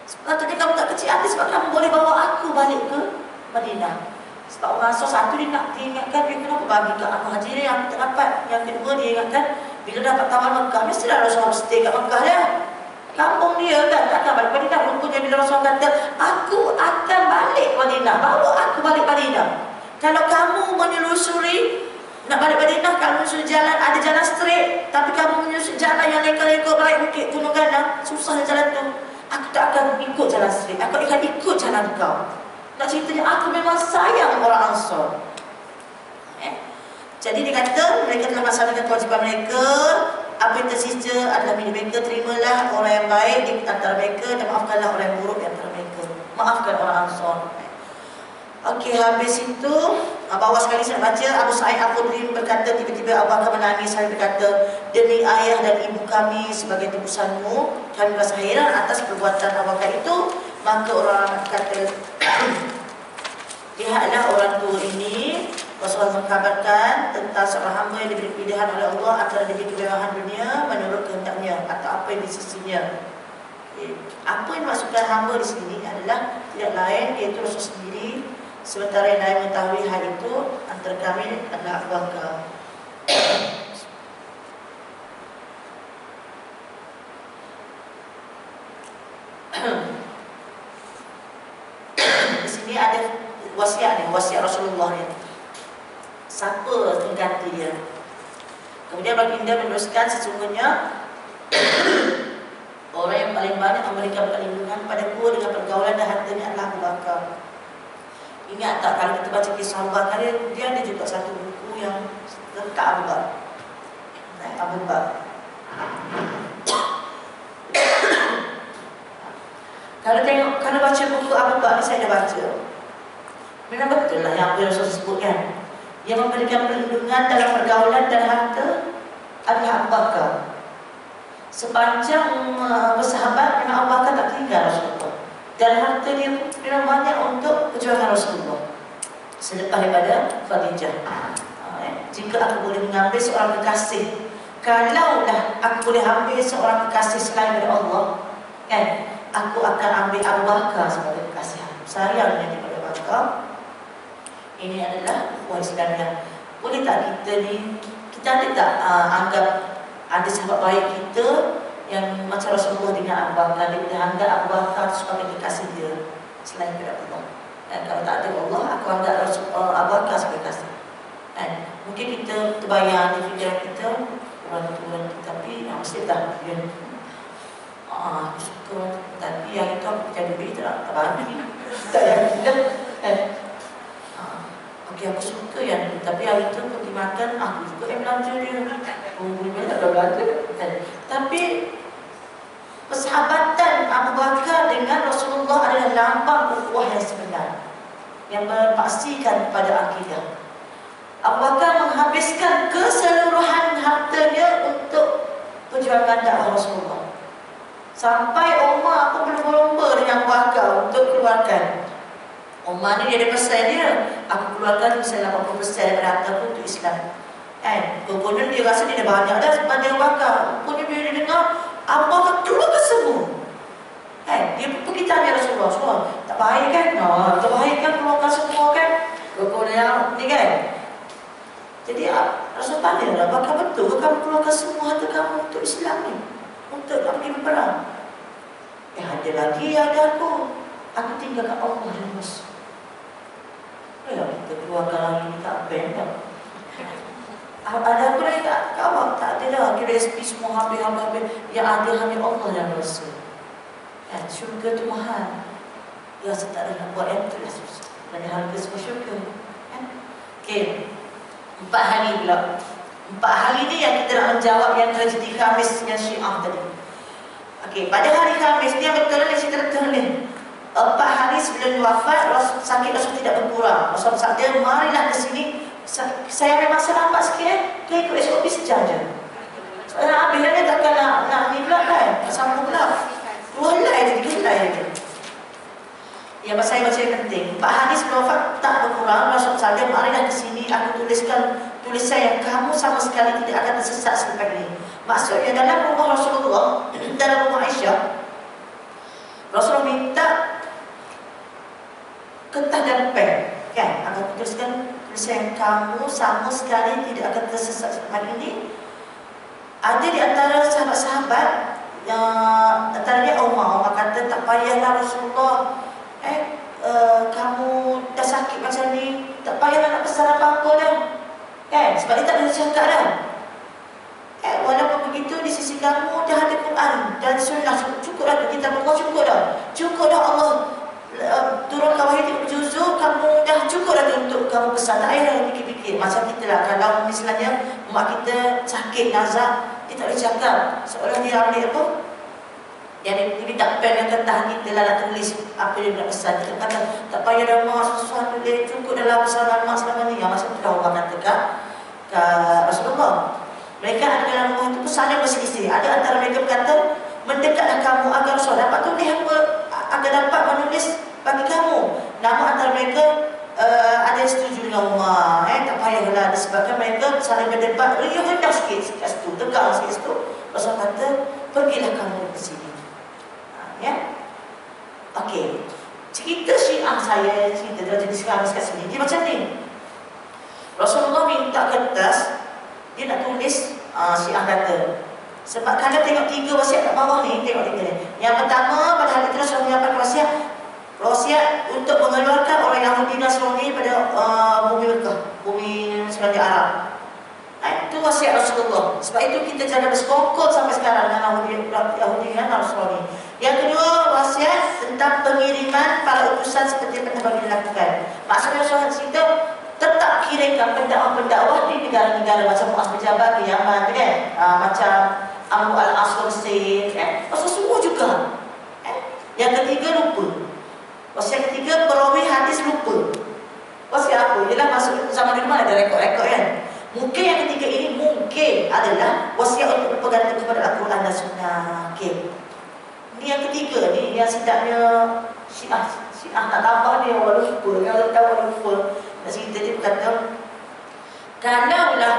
Sepatutnya kamu tak kecil hati sebab kamu boleh bawa aku balik ke Madinah. Sebab orang Ansar satu dia nak diingatkan, dia kenapa bagi kat Muhajirin yang tak dapat. Yang kedua dia ingatkan, bila dapat tawar Mekah, mestilah Rasulullah stay kat Mekah dia. Kampung dia kan, takkan balik Madinah. Rupanya bila Rasulullah kata, aku akan balik Madinah, bawa aku balik Madinah. Kalau kamu menelusuri nak balik Madinah, kamu menyusul jalan, ada jalan straight, tapi kamu menyusul jalan yang leka-leka balik bukit Gunung Ganang, susah jalan tu. Aku tak akan ikut jalan straight, aku akan ikut jalan kau. Nak ceritanya, aku memang sayang orang Ansar. Jadi dia kata, mereka telah melaksanakan kewajipan mereka. Apa yang tersisa adalah milik mereka. Terimalah orang yang baik di antara mereka dan maafkanlah orang yang buruk di antara mereka. Maafkan orang Ansar. Okey, habis itu bawah sekali saya baca, Abu Sa'id Al-Khudri berkata, tiba-tiba Abu Bakar menangis sambil berkata, demi ayah dan ibu kami sebagai tebusanmu, kami merasa heran atas perbuatan Abu Bakar itu. Maka orang berkata, lihatlah orang tua ini. Rasulullah mengkabarkan tentang seorang hamba yang diberi pilihan oleh Allah antara diberi kemewahan dunia menurut kehendaknya atau apa yang di sisinya. Apa yang dimaksudkan hamba di sini adalah tidak lain iaitu Rasul sendiri. Sementara yang lain mengetahui hal itu antara kami adalah Abu Bakar. Di sini ada wasiat Rasulullah ni. Siapa mengganti dia? Kemudian baginda meneruskan, sesungguhnya orang yang paling banyak memberikan perlindungan padaku dengan pergaulan dan hartanya adalah Abu Bakar. Ingat tak kalau kita baca kisah Abu Bakar, dia ada juga satu buku yang tentang Abu Bakar. Abu Bakar. Kalau baca buku Abu Bakar, saya dah baca. Memang betul lah yang Rasul sebutkan. Yang memberikan perlindungan dalam pergaulan dan harta adalah Abu Bakar. Sepanjang bersahabat, memang Abu Bakar tak tinggal Rasulullah. Dan harta dia memang banyak untuk perjuangan Rasulullah. Selepas daripada Khadijah. Jika aku boleh mengambil seorang kekasih, kalaulah aku boleh ambil seorang kekasih selain daripada Allah, kan, aku akan ambil Abu Bakar sebagai kekasih. Sayangnya daripada Abu Bakar. Ini adalah ukhuwah Islamiyah. Boleh tak kita ni, kita ada tak anggap ada sahabat baik kita yang macam Rasulullah dengan Abu Bakar, dia anggap Abu Bakar sebagai kekasih dia selain daripada Allah. Dan kalau tak ada Allah, aku anggap Abu Bakar sebagai kekasih. Dan mungkin kita terbayang di fikiran kita orang tua kita, tapi yang mesti tak dia. Aku suka, tapi yang itu aku percaya diri tak bagi. Tak yang okey, aku suka yang itu, tapi hari itu pergi makan, aku juga yang belanja dia. Dia tak ada belanja. Tapi persahabatan Abu Bakar dengan Rasulullah adalah lambang ukhuwah yang sebenar, yang berpastikan pada akidah. Abu Bakar menghabiskan keseluruhan hartanya untuk perjuangan dakwah Rasulullah. Sampai Umar pun berlomba dengan Abu Bakar untuk keluarkan. Umar ni dia ada pesan dia, aku keluarkan misalnya 80% daripada harta untuk Islam. Kemudian dia rasa dia dah banyak dah sebab dia Abu Bakar. Kemudian bila dia dengar Abu Bakar keluarkan semua, dia pergi tanya Rasulullah, tak baik kan? Tak baik kan keluarkan semua kan? Kemudian ni kan, Jadi Rasul tanya lah, apakah betul kamu keluarkan semua harta kamu untuk Islam ni? Untuk nak pergi berperang? Ada lagi, ada aku. Aku tinggalkan Allah dan Rasul. Kita keluarkan lagi ni tak band tak? Ada aku lagi tak? Kau tak ada dah. Kira SP semua habis-habis. Yang ada hanya Allah dan Rasul. Syurga tu mahal. Ya, saya tak ada nak buat yang tu lah. Ada harga semua syurga. Okey. 4 hari pula. 4 hari ni yang kita nak menjawab yang tragedi Khamis yang Syiah tadi. Okey, pada hari Khamis ni yang betul ni cerita betul ni. 4 hari sebelum wafat, sakit Rasul tidak berkurang. Rasul bersabda, marilah ke sini. Saya memang selambat sikit, dia ikut SOP sejam je. Soalnya habis dia takkan nak ni pula kan, nak sambung pula. 2 helai je, 3 helai je. Yang saya baca yang penting. 4 hari sebelum wafat tak berkurang, Rasul bersabda, marilah ke sini, aku tuliskan tulisan yang kamu sama sekali tidak akan tersesat selepas ini. Maksudnya dalam rumah Rasulullah, dalam rumah Aisyah, Rasulullah minta kertas dan pen, kan? Akan tuliskan tulisan yang kamu sama sekali tidak akan tersesat selepas ini. Ada di antara sahabat-sahabat yang antaranya Umar kata, tak payahlah Rasulullah, kamu dah sakit macam ni, tak payahlah nak pesan apa-apa dah, kan? Sebab dia tak boleh cakap dah. Walaupun begitu, di sisi kamu dah ada Quran dan sunnah, cukup dah, kita Allah cukup dah Allah turunkan wahyu 30 juzuk, kamu dah cukup dah untuk kamu pesan. Tak payah fikir-fikir. Macam kita lah, kalau misalnya mak kita sakit nazak, dia tak boleh cakap, seolah dia ambil apa, dia minta pen yang kertas, kita lah nak tulis apa dia nak pesan. Dia kata, tak payah dah mak, susah dia cukup dalam pesanan mak selama ni. Yang masa tu dah orang kata ke Rasulullah. Mereka ada dalam rumah itu pesan yang berselisih. Ada antara mereka berkata, mendekatlah kamu agar Rasul dapat tulis apa, agar dapat menulis bagi kamu. Nama antara mereka ada yang setuju dengan Umar, tak payahlah, disebabkan mereka saling berdebat, riuh hendak sikit kat situ, tegang sikit situ. Rasul kata, pergilah kamu ke sini. Okey, cerita Syiah saya, cerita tragedi Khamis kat sini, dia macam ni. Rasulullah minta kertas, dia nak tulis, Syiah kata, sebab kalau tengok 3 wasiat kat bawah ni, tengok 3 ni. Yang pertama, pada hari itu Rasulullah menyampaikan wasiat untuk mengeluarkan orang Yahudi Nasrani pada bumi Mekah, bumi semenanjung Arab. Itu wasiat Rasulullah. Sebab itu kita jangan bersekongkol sampai sekarang dengan Yahudi dan Nasrani. Yang kedua, wasiat tentang pengiriman para utusan seperti yang pernah dilakukan. Maksudnya Rasulullah cerita, tetap kirimkan pendakwah di negara-negara macam Muaz bin Jabal di Yaman, kan? Macam Abu al-As Mesir, Rasul semua juga. Yang ketiga, lupa. Wasiat ketiga, perawi hadis lupa. Wasiat apa? Ialah masuk zaman dulu mana ada rekod-rekod, kan? Mungkin yang ketiga ini mungkin adalah wasiat untuk berpegang teguh kepada Al-Quran dan Sunnah. Okey. Ini yang ketiga ni, yang sedapnya Syiah tak tambah dia, orang lupa. Yang tahu orang lupa. Dan cerita dia berkata, kalaulah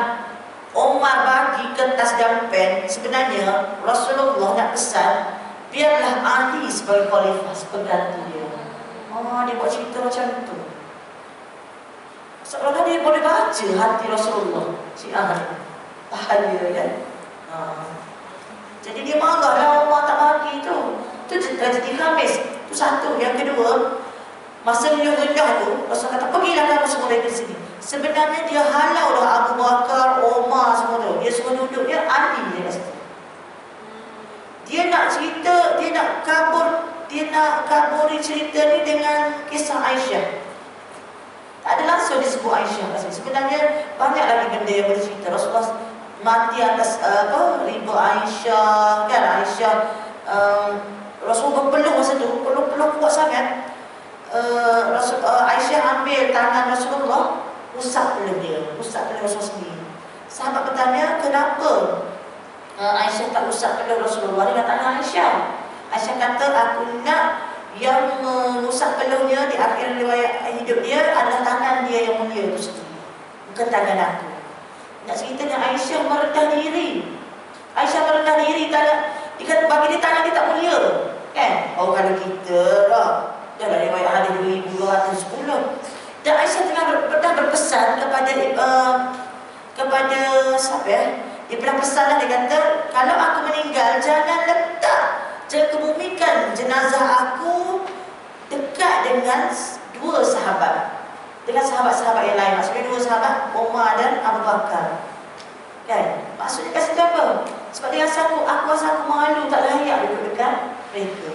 Umar bagi kertas dan pen, sebenarnya Rasulullah nak pesan, biarlah Ali sebagai khalifah, pengganti dia. Dia buat cerita macam tu. Seolah dia boleh baca hati Rasulullah. Syiah bahaya, kan? Jadi dia marahlah Umar tak bagi tu. Itu tragedi Khamis. Itu satu. Yang kedua, masa dia rendah tu, Rasul kata, pergilah kamu semua dari sini. Sebenarnya dia halau dah Abu Bakar, Umar semua tu. Dia semua duduk, dia Ali dia kat situ. Dia nak cerita, dia nak kaburi cerita ni dengan kisah Aisyah. Tak ada langsung disebut Aisyah kat sini. Sebenarnya banyak lagi benda yang boleh cerita. Rasulullah mati atas riba Aisyah, kan? Aisyah Rasulullah berpeluh masa tu, peluh kuat sangat. Aisyah ambil tangan Rasulullah, usap peluh dia, usap peluh Rasulullah sendiri. Sahabat bertanya, kenapa Aisyah tak usap peluh Rasulullah dengan tangan Aisyah? Aisyah kata, aku nak yang mengusap peluhnya di akhir riwayat hidup dia adalah tangan dia yang mulia itu sendiri, bukan tangan aku. Nak ceritanya Aisyah merendah diri. Aisyah merendah diri, bagi dia tangan dia tak mulia, kan? Oh, kalau kita lah, dalam riwayat hadis 2210. Dan Aisyah tengah berpesan kepada kepada siapa ya? Dia pernah pesan lah, dia kata, kalau aku meninggal, jangan kebumikan jenazah aku dekat dengan dua sahabat, dengan sahabat-sahabat yang lain. Maksudnya dua sahabat, Umar dan Abu Bakar. Kan? Maksudnya kat situ apa? Sebab dia rasa aku rasa aku malu, tak layak duduk dekat mereka.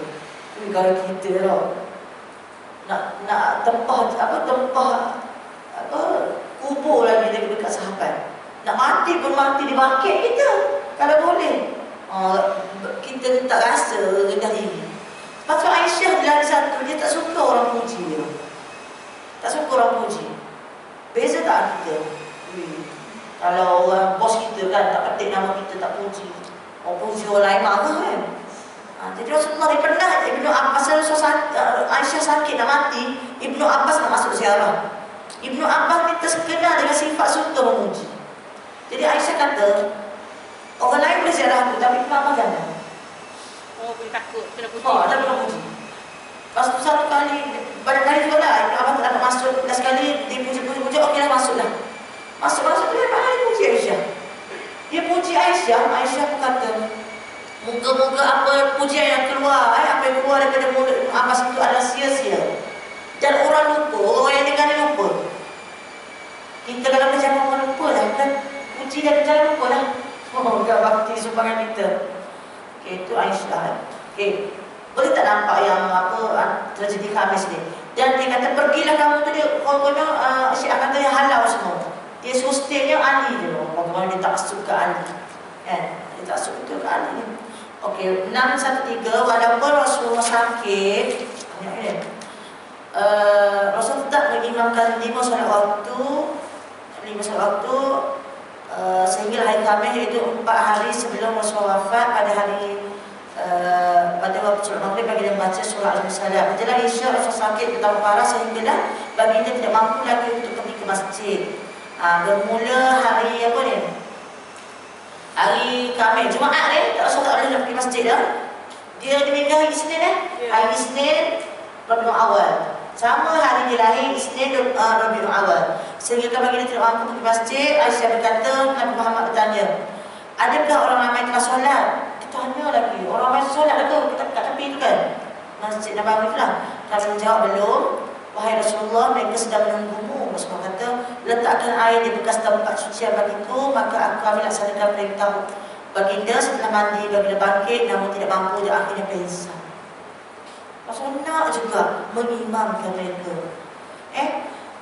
Ini kalau kita tau, nak tempah kubur lagi dekat sahabat. Nak mati pun mati di bangkit kita, kalau boleh. Kita tak rasa rendah diri. Lepas tu Aisyah dia ada satu, dia tak suka orang puji dia. Tak suka orang puji. Beza tak kita? Kalau orang bos kita kan tak petik nama kita, tak puji. Orang puji orang lain marah kan. Jadi Rasulullah dia pernah, Ibnu Abbas, Aisyah sakit nak mati, Ibnu Abbas nak masuk ziarah. Ibnu Abbas ni terkenal dengan sifat suka memuji. Jadi Aisyah kata, orang lain boleh ziarah aku, tapi Ibnu Abbas jangan. Boleh takut kena puji. Tak boleh puji. Lepas tu satu kali, banyak kali juga lah, Ibnu Abbas tak dapat masuk. Last kali dia puji-puji, okeylah masuklah. Masuk tu dia malah dia puji Aisyah. Dia puji Aisyah, Aisyah pun kata, moga-moga apa pujian yang keluar, apa yang keluar daripada mulut Ibnu Abbas itu adalah sia-sia. Dan orang lupa, orang yang dengar dia lupa. Kita kalau jangan orang lupa lah kan. Puji dan jangan lupa lah. Moga bakti sumbangan kita. Okey, itu Aisyah. Okey, boleh tak nampak yang terjadi Khamis ni? Dan dia kata, pergilah kamu tu, dia orang Syiah kata yang halau semua. Dia sustainnya Ali je. Bagaimana dia tak suka Ali kan? Dia tak suka ke Ali ni. Okey, 613, walaupun Rasulullah sakit, Rasul tetap mengimamkan 5 solat waktu sehingga hari Khamis, iaitu 4 hari sebelum Rasulullah wafat. Pada waktu solat maghrib baginda membaca surah Al-Musallam. Menjelang Isya Rasul sakit betapa parah sehinggalah baginda tidak mampu lagi untuk pergi ke masjid. Bermula hari apa ni? Hari Khamis, Jumaat ni, Rasul tak boleh pergi masjid dah. Dia meninggal hari Isnin Hari Isnin Rabiul Awal. Sama hari dia lahir, Isnin Rabiul Awal. Sehingga baginda tidak mampu pergi masjid. Aisyah berkata, Nabi Muhammad bertanya, adakah orang ramai telah solat? Kita tanya lagi, orang ramai solat ke? Kita kat tepi tu kan, Masjid Nabawi tu lah. Kami menjawab, belum. Wahai Rasulullah, mereka sedang menunggumu. Rasulullah kata, letakkan air di bekas tempat sucian bagiku, maka kami laksanakan perintah baginda. Setelah mandi, baginda bangkit, namun tidak mampu, dia akhirnya pingsan. Rasul nak juga mengimamkan mereka.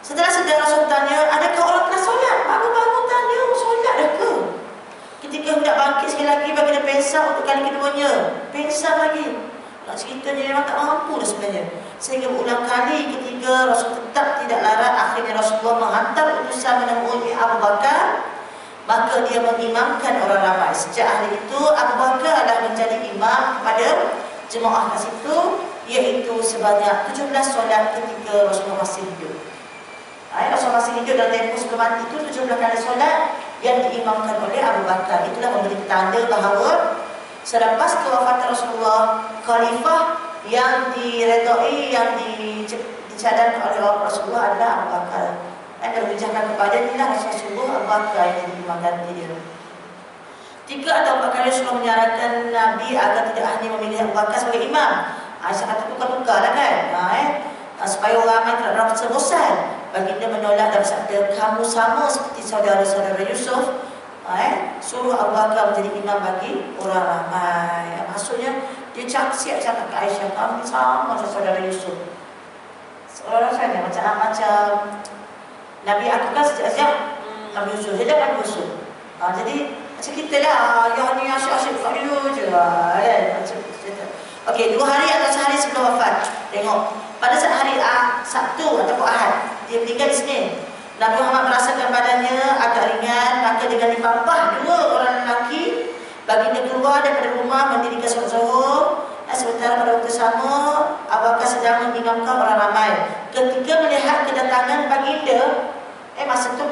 Setelah sedar Rasul tanya, adakah orang telah solat? Baru-baru tanya, solat dah ke? Ketika hendak bangkit sekali lagi, baginda pingsan untuk kali keduanya. Pingsan lagi. Nak ceritanya memang tak mampu dah sebenarnya. Sehingga berulang kali ketiga Rasul tetap tidak larat. Akhirnya Rasulullah menghantar utusan menemui Abu Bakar, maka dia mengimamkan orang ramai. Sejak hari itu Abu Bakar adalah menjadi imam kepada jemaah kat situ, iaitu sebanyak 17 solat ketika Rasulullah masih hidup. Rasulullah masih hidup dalam tempoh sebelum mati itu 17 kali solat yang diimamkan oleh Abu Bakar. Itulah memberi tanda bahawa selepas kewafatan Rasulullah, khalifah yang diredai, yang dicadangkan oleh Rasulullah adalah Abu Bakar. Dan berbincangkan kepada inilah Rasulullah, Abu Bakar yang diimamkan dia. 3 atau 4 kali Rasulullah menyarankan Nabi agar tidak hanya memilih Abu Bakar sebagai imam. Aisyah kata tukar-tukar lah kan, supaya orang ramai tidak merasa bosan. Baginda menolak dan bersabda, kamu sama seperti saudara-saudara Yusuf. Suruh Abu Bakar menjadi imam bagi orang ramai. Maksudnya dia siap cakap ke Aisyah, kamu sama macam saudara Yusuf. Saudara saya macam Nabi aku kan sejak Nabi Yusuf, sejak Nabi Yusuf. Jadi macam kita lah, yang ni asyik-asyik kat dia je kan. Okey, 2 hari atau sehari sebelum wafat, tengok pada saat hari Sabtu ataupun Ahad, dia meninggal di Senin. Nabi Muhammad merasakan badannya agak ringan, maka dengan dipapah 2 orang lelaki, baginda keluar daripada rumah mendirikan solat zuhur. Sementara pada waktu sama, Abu Bakar sedang mengimamkan orang ramai. Ketika melihat kedatangan baginda, masa tu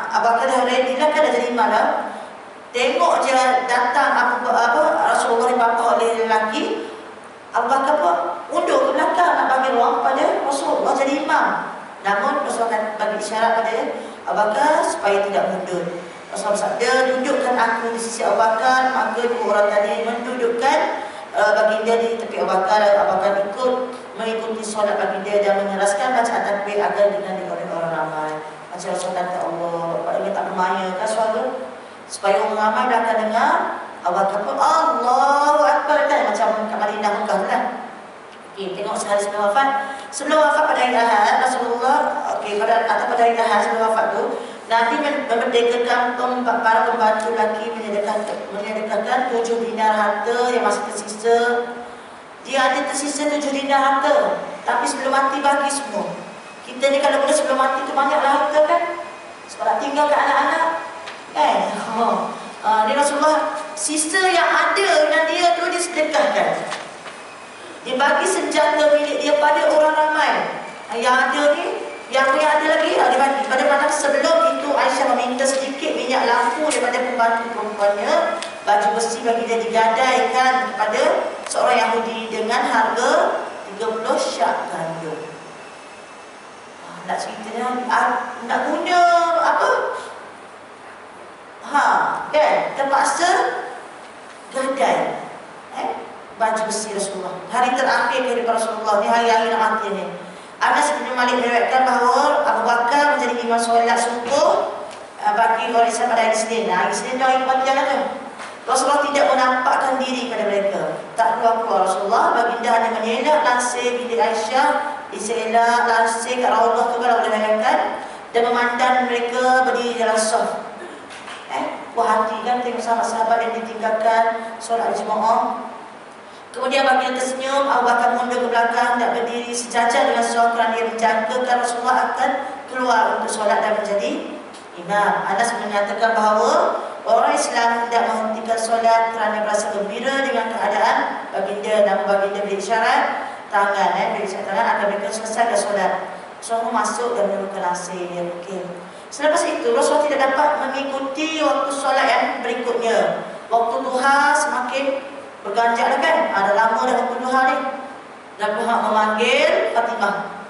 Abu Bakar dah ready lah kan, dah jadi imam dah. Tengok je datang Rasulullah dipapah oleh lelaki, Abu Bakar pun undur ke belakang nak bagi ruang pada Rasulullah jadi imam. Namun Rasulullah bagi isyarat pada Abu Bakar supaya tidak mundur. Rasulullah bersabda, dudukkan aku di sisi Abu Bakar. Maka dua orang tadi mendudukkan baginda di tepi Abu Bakar. Abu Bakar mengikuti solat baginda dan mengeraskan bacaan takbir agar didengar oleh orang ramai. Macam Rasulullah kata, Allah, Bapak ingin tak bermaya kan suara? Supaya orang ramai dah akan dengar. Abu Bakar pun Allahu Akbar kan, macam kat Madinah Mekah tu kan. Okey, tengok sehari sebelum wafat. Sebelum wafat pada hari Ahad, Rasulullah pada hari Ahad sebelum wafat tu, Nabi memerdekakan para pembantu lelaki, menyedekahkan 7 dinar harta yang masih tersisa. Dia ada tersisa 7 dinar harta, tapi sebelum mati bagi semua. Kita ni kalau boleh sebelum mati tu banyaklah harta kan, sebab nak tinggal ke anak-anak kan. Ni Rasulullah sisa yang ada yang dia tu disedekahkan. Dia bagi senjata milik dia pada orang ramai. Yang ada ni, yang ada lagi dia bagi. Pada mana sebelum itu Aisyah meminta sedikit minyak lampu daripada pembantu perempuannya. Baju besi bagi dia digadaikan kepada seorang Yahudi dengan harga 30 syak gandum. Nak ceritanya nak guna apa? Kan? Terpaksa gadai baju besi Rasulullah. Hari terakhir kehidupan Rasulullah ni, hari-hari nak mati ni. Anas bin Malik meriwayatkan bahawa Abu Bakar menjadi imam solat subuh bagi warisan pada hari Isnin. Hari Isnin tu hari kematian tu. Rasulullah tidak menampakkan diri pada mereka. Tak keluar Rasulullah. Baginda hanya mengelak lansir bilik Aisyah, diselak lansir kat Raudhah tu kalau boleh bayangkan, dan memandang mereka berdiri dalam saf. Puas hati kan tengok sahabat-sahabat yang ditinggalkan solat jemaah. Kemudian baginda tersenyum. Abu Bakar mundur ke belakang dan berdiri sejajar dengan Rasulullah kerana dia menjangkakan Rasulullah akan keluar untuk solat dan menjadi imam. Anas menyatakan bahawa orang Islam tidak menghentikan solat kerana berasa gembira dengan keadaan baginda. Namun baginda beri isyarat tangan, beri isyarat tangan agar mereka selesaikan solat. Rasulullah masuk dan menurunkan lansir. Okay. Selepas itu Rasulullah tidak dapat mengikuti waktu solat yang berikutnya. Waktu duha semakin berganjak kan. Ada lama dah waktu duha ni. Nabi Muhammad memanggil Fatimah.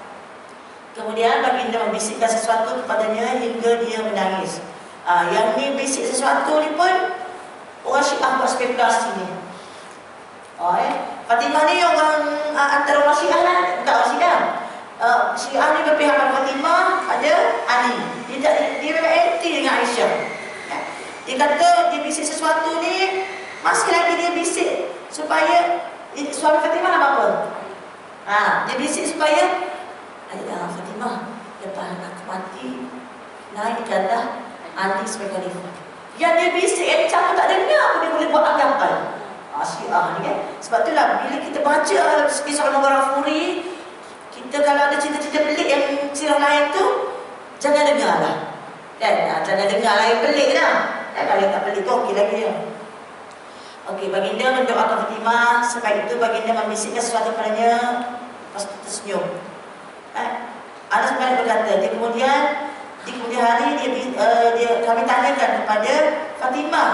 Kemudian baginda membisikkan sesuatu kepadanya hingga dia menangis. Yang ni bisik sesuatu ni pun orang Syiah buat spekulasi ni. Fatimah ni orang antara orang Syiah lah, bukan orang Syiah. Syiah ni berpihak pada Fatimah, ada Ali. Dia memang anti dengan Aisyah. Dia kata dia bisik sesuatu ni, masih lagi dia bisik supaya suami Fatimah nak apa? Dia bisik supaya Fatimah, lepas aku mati, naikkanlah Ali sebagai khalifah. Yang dia bisik, yang dia tak dengar apa dia boleh buat anggapan. Syiah ni kan. Sebab itulah bila kita baca kisah Al-Mughirafuri, kita kalau ada cerita-cerita pelik yang sirah lain tu, jangan dengarlah. Kan? Jangan dengarlah yang pelik dah. Kalau yang tak pelik tu okey lagi dia. Okey, baginda mendoakan Fatimah. Sebab itu baginda membisikkan sesuatu padanya. Lepas itu tersenyum. Anas bin Malik berkata, di kemudian hari kami tanyakan kepada Fatimah,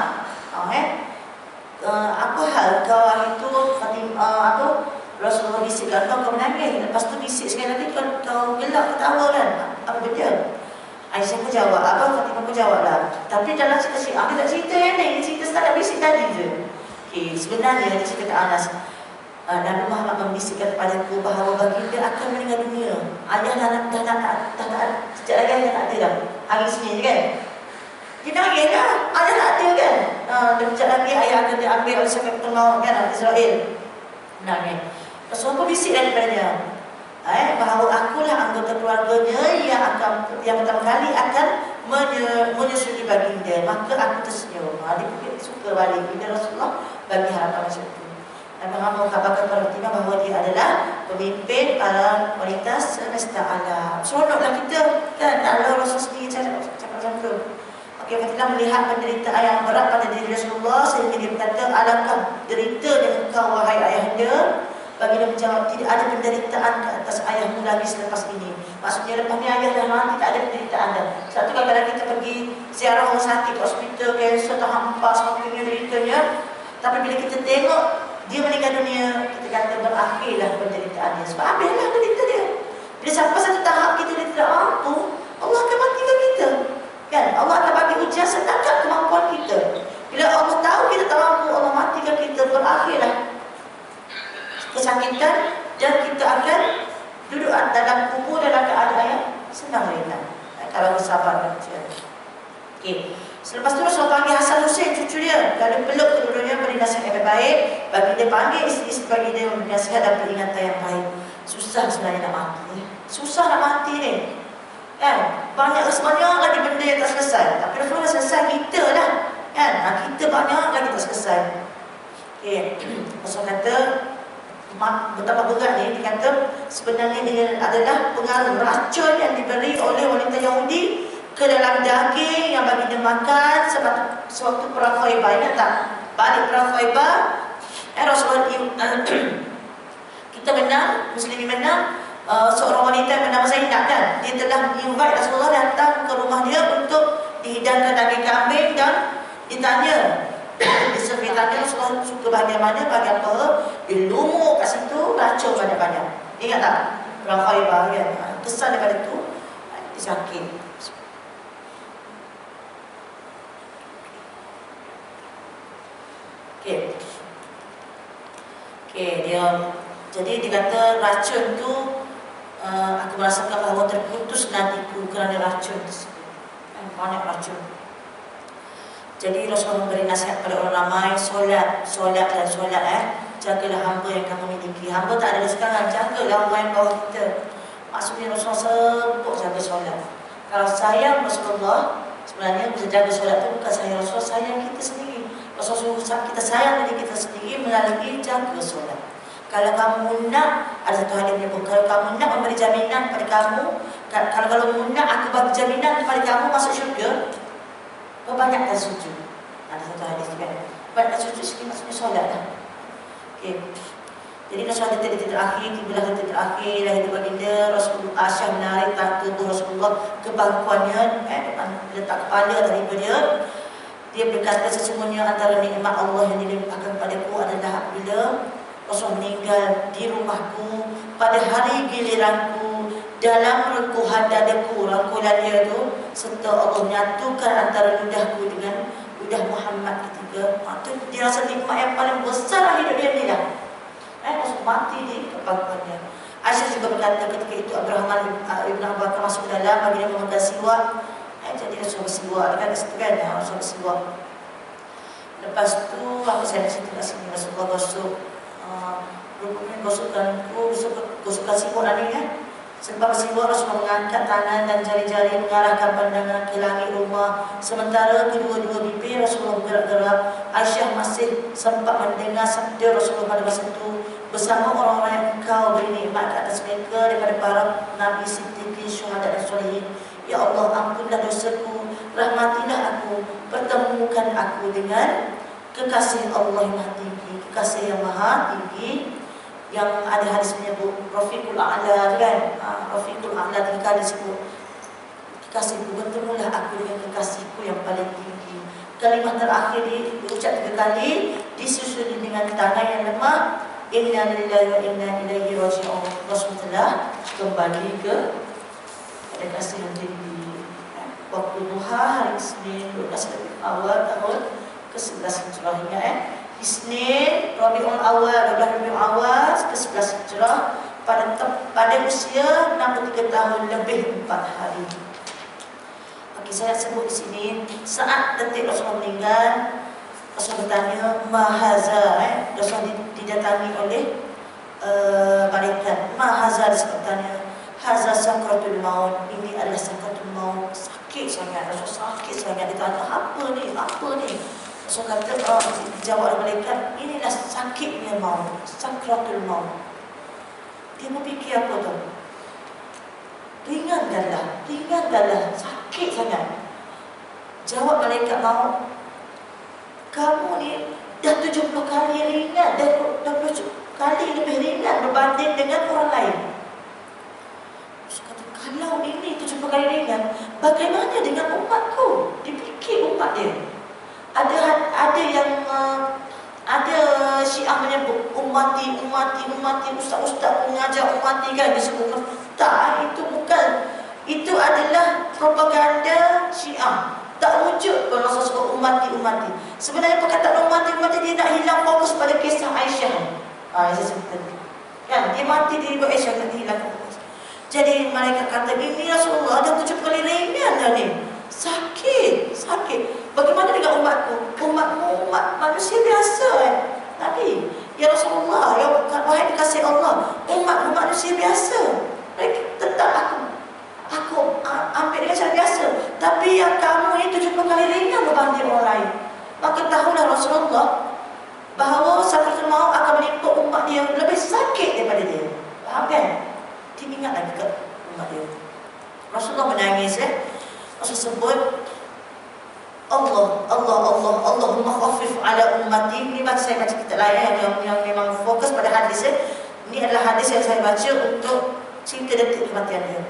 apa hal kau hari itu Fatimah, Rasulullah bisikkan kau menangis. Lepas tu bisik sekali lagi kau gelak ketawa kan. Apa benda? Aisyah pun jawab, Fatimah pun jawab lah. Tapi dalam cerita Syiah dia tak cerita yang ni, cerita setakat bisik tadi je. Okay, sebenarnya dia cerita ke Anas, Nabi Muhammad membisikkan kepadaku bahawa baginda akan meninggal dunia. Ayah dah tak sejak lagi ayah tak ada dah. Hari Senin kan. Dia nangis dah. Ayah tak ada kan. Dan sejak lagi ayah akan diambil oleh Sakaratul Maut kan, Israel. Nangis. Rasulullah pun bisik daripadanya, bahawa akulah anggota keluarganya yang pertama kali akan menyusuli baginda. Maka aku tersenyum. Dia pun suka balik bila Rasulullah bagi harapan macam itu. Nabi Muhammad mengkabarkan kepada Fatimah bahawa dia adalah pemimpin para wanita semesta alam. Seronoklah kita kan, kalau Rasul sendiri cakap macam tu. Okey, Fatimah melihat penderitaan yang berat pada diri Rasulullah sehingga dia berkata, alangkah derita dengan engkau wahai ayahanda. Baginda menjawab, tidak ada penderitaan ke atas ayahmu lagi selepas ini. Maksudnya lepas ni ayah dah mati, tak ada penderitaan dah. Sebab tu kadang-kadang kita pergi ziarah orang sakit, hospital, kanser, terhampas, semakin deritanya. Tapi bila kita tengok dia meninggal dunia, kita kata berakhirlah penderitaannya. Sebab habislah derita dia. Bila sampai satu tahap kita dia tidak mampu, Allah akan matikan kita. Kan? Allah akan bagi ujian sedangkan kemampuan kita. Bila Allah tahu kita tak mampu, Allah matikan kita, berakhirlah kesakitan dan kita akan duduk dalam kubur dalam keadaan yang senang ringan. Kalau bersabar dan ujian. Okey. Selepas tu Rasulullah panggil Hasan Hussein, cucu dia, lalu peluk kedua-duanya, beri nasihat yang baik. Bagi dia panggil isteri bagi dia memberi nasihat dan peringatan yang baik. Susah sebenarnya nak mati. Susah nak mati ni. Kan? Banyak lagi benda yang tak selesai. Tapi Rasulullah selesai kita lah. Kan? Kita banyak lagi tak selesai. Okey. Rasulullah kata, betapa berat ni, dia kata sebenarnya ini adalah pengaruh racun yang diberi oleh wanita Yahudi ke dalam daging yang bagi dia makan sewaktu perang Khaybar. Ingat tak? Balik perang Khaybar, Rasulullah kita menang, Muslimin menang. Seorang wanita yang bernama Zainab kan, dia telah invite Rasulullah datang ke rumah dia untuk dihidangkan daging kambing dan ditanya. Dia tanya Rasulullah suka bahagian mana, bahagian apa. Dia lumuk kat situ, racun banyak-banyak. Ingat tak? Perang Khaybar kan? Kesan daripada tu, dia sakit. Okey, jadi dia kata racun tu aku merasakan bahawa terputus nadiku kerana racun tersebut. Banyak racun. Jadi Rasulullah memberi nasihat kepada orang ramai, solat. Jagalah hamba yang kamu miliki. Hamba tak ada sekarang, jagalah orang yang bawah kita. Maksudnya Rasulullah sebut jaga solat. Kalau sayang Rasulullah, sebenarnya bisa jaga solat tu bukan sayang Rasulullah, sayang kita sendiri. Rasulullah suruh kita sayang diri kita sendiri melalui jaga solat. Kalau kamu nak, ada satu hadis menyebut, kalau kamu nak memberi jaminan kepada kamu, kalau kamu nak aku bagi jaminan kepada kamu masuk syurga, perbanyakkan sujud. Ada satu hadis kan, banyakkan sujud sikit maksudnya solat lah. Okay. Jadi Rasulullah titik terakhir, tibalah titik terakhir, lahir baginda Rasulullah. Aisyah menarik tubuh Rasulullah ke bangkuannya, letak kepala daripada dia. Dia berkata, sesungguhnya antara nikmat Allah yang dilimpahkan padaku adalah apabila Rasul meninggal di rumahku pada hari giliranku dalam rengkuhan dadaku, rangkulan dia tu, serta Allah menyatukan antara ludahku dengan ludah Muhammad ketiga. Itu dia rasa nikmat yang paling besar dalam hidup dia ni lah. Rasul mati di kepangkuannya. Aisyah juga berkata ketika itu Abdurrahman Ibn Abu Bakar masuk ke dalam bagi dia memegang siwak. Jadi Rasul bersiwak kan, Rasul bersiwak. Lepas tu apa saya nak cerita kat sini, Rasulullah gosok rupanya gosokkan siwak tadi kan. Sebab siwak Rasulullah mengangkat tangan dan jari-jari mengarahkan pandangan ke langit rumah. Sementara kedua-dua bibir Rasulullah bergerak-gerak. Aisyah masih sempat mendengar sabda Rasulullah pada masa itu, bersama orang-orang yang engkau beri nikmat ke atas mereka daripada para nabi, siddiqin, syuhada dan solehin. Ya Allah, ampunlah dosaku, rahmatilah aku, pertemukan aku dengan kekasih Allah yang maha tinggi, kekasih yang maha tinggi. Yang ada hadis menyebut Rafiqul A'la kan, Rafiqul A'la 3 kali disebut kekasihku, bertemulah aku dengan kekasihku yang paling tinggi. Kalimah terakhir diucap 3 kali, disusul dengan tangan yang lemah, inna lillahi wa inna ilaihi raji'un. Rasulullah kembali ke pada kasih yang tinggi. Waktu duha hari Isnin 12 awal tahun ke-11 Hijrah. Ingat Isnin Rabiul Awal, 12 Rabiul Awal ke-11 Hijrah, pada usia 63 tahun lebih 4 hari. Okey, saya sebut di sini saat detik Rasulullah meninggal, Rasul bertanya, Mahaza, Rasul didatangi oleh malaikat. Mahaza disebut tanya, Haza sakratul maut, ini adalah sakratul maut. Sakit sangat, Rasul sakit sangat. Ditanya, apa ni? Rasul kata, dijawab oleh malaikat, inilah sakitnya maut, sakratul maut. Dia berfikir apa tu? Ringankanlah, sakit sangat. Jawab malaikat maut, kamu ni dah 70 kali ringan, dah 20 kali lebih ringan berbanding dengan orang lain. Kalau ini 70 kali ringan, bagaimana dengan umatku? Dipikir umat dia. Ada yang ada Syiah menyebut ummati, ustaz-ustaz mengajar ummati kan disebutkan. Tak, itu bukan. Itu adalah propaganda Syiah. Tak wujud kalau Rasul sebut ummati. Sebenarnya perkataan ummati dia nak hilang fokus pada kisah Aisyah. Yang saya sebut tadi. Kan dia mati di ibu Aisyah, tak hilang fokus. Jadi mereka kata ini Rasulullah ada 7 kali ringan dah ni. Sakit. Bagaimana dengan umatku? Umatmu umat manusia biasa Nabi. Ya Rasulullah, ya wahai dikasihi Allah, umatmu manusia biasa. Mereka tetap aku ambil dengan cara biasa. Tapi yang kamu ini 70 kali ringan berbanding orang lain. Maka tahulah Rasulullah bahawa sakratul maut akan menimpa umat dia lebih sakit daripada dia. Faham kan? Dia ingat lagi ke umat dia. Rasulullah menangis Rasul sebut Allahumma khaffif ala ummati. Ini saya baca kitab lain yang memang fokus pada hadis Ini adalah hadis yang saya baca untuk cerita detik kematian dia.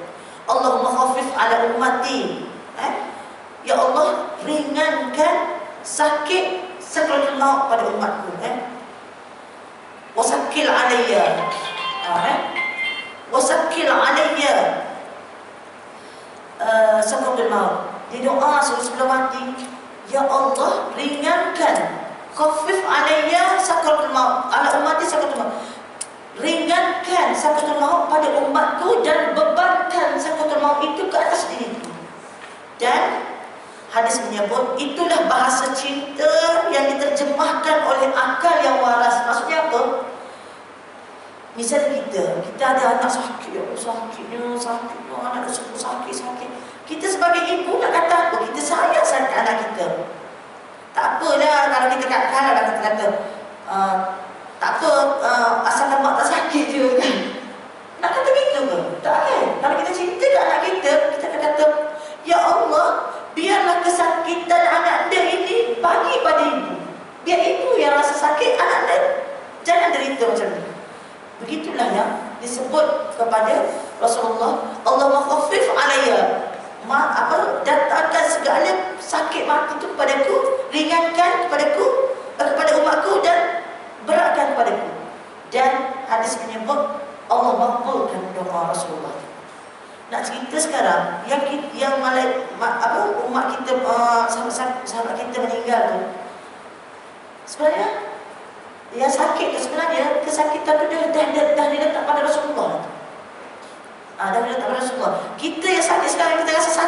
Allahumma khaffif ala ummati. Ya Allah, ringankan sakit sakratul maut pada umatku. Wasakkil alayya. Wasakkil alayya sakratul maut. Dia doa sebelum mati, ya Allah, ringankan, khaffif alayya sakratul maut, ala ummati sakratul maut. Ringankan sakratul maut pada umatku dan bebankan sakratul maut itu ke atas diriku. Dan hadis menyebut itulah bahasa cinta yang diterjemahkan oleh akal yang waras. Maksudnya apa? Misalnya kita ada anak sakit, anak tersebut sakit. Kita sebagai ibu nak kata apa? Kita sayang sangat anak kita. Tak apalah kalau kita kata tak apa, asalkan mak tak sakit je kan. Nak kata gitu ke? Tak kan? Kalau kita cinta ke anak kita, kita akan kata, ya Allah, biarlah kesakitan anak dia ini bagi pada ibu. Biar ibu yang rasa sakit, anak dia jangan derita macam ni. Begitulah yang disebut kepada Rasulullah, Allahumma khaffif alayya. Datangkan segala sakit mati itu kepadaku, ringankan kepadaku, kepada umatku dan beratkan kepadaku. Dan hadis menyebut Allah makbulkan doa Rasulullah. Nak cerita sekarang yang umat kita, sahabat kita meninggal tu, sebenarnya yang sakit tu sebenarnya kesakitan tu dah diletak pada Rasulullah. Dah diletak pada Rasulullah. Kita yang sakit sekarang kita rasa sakit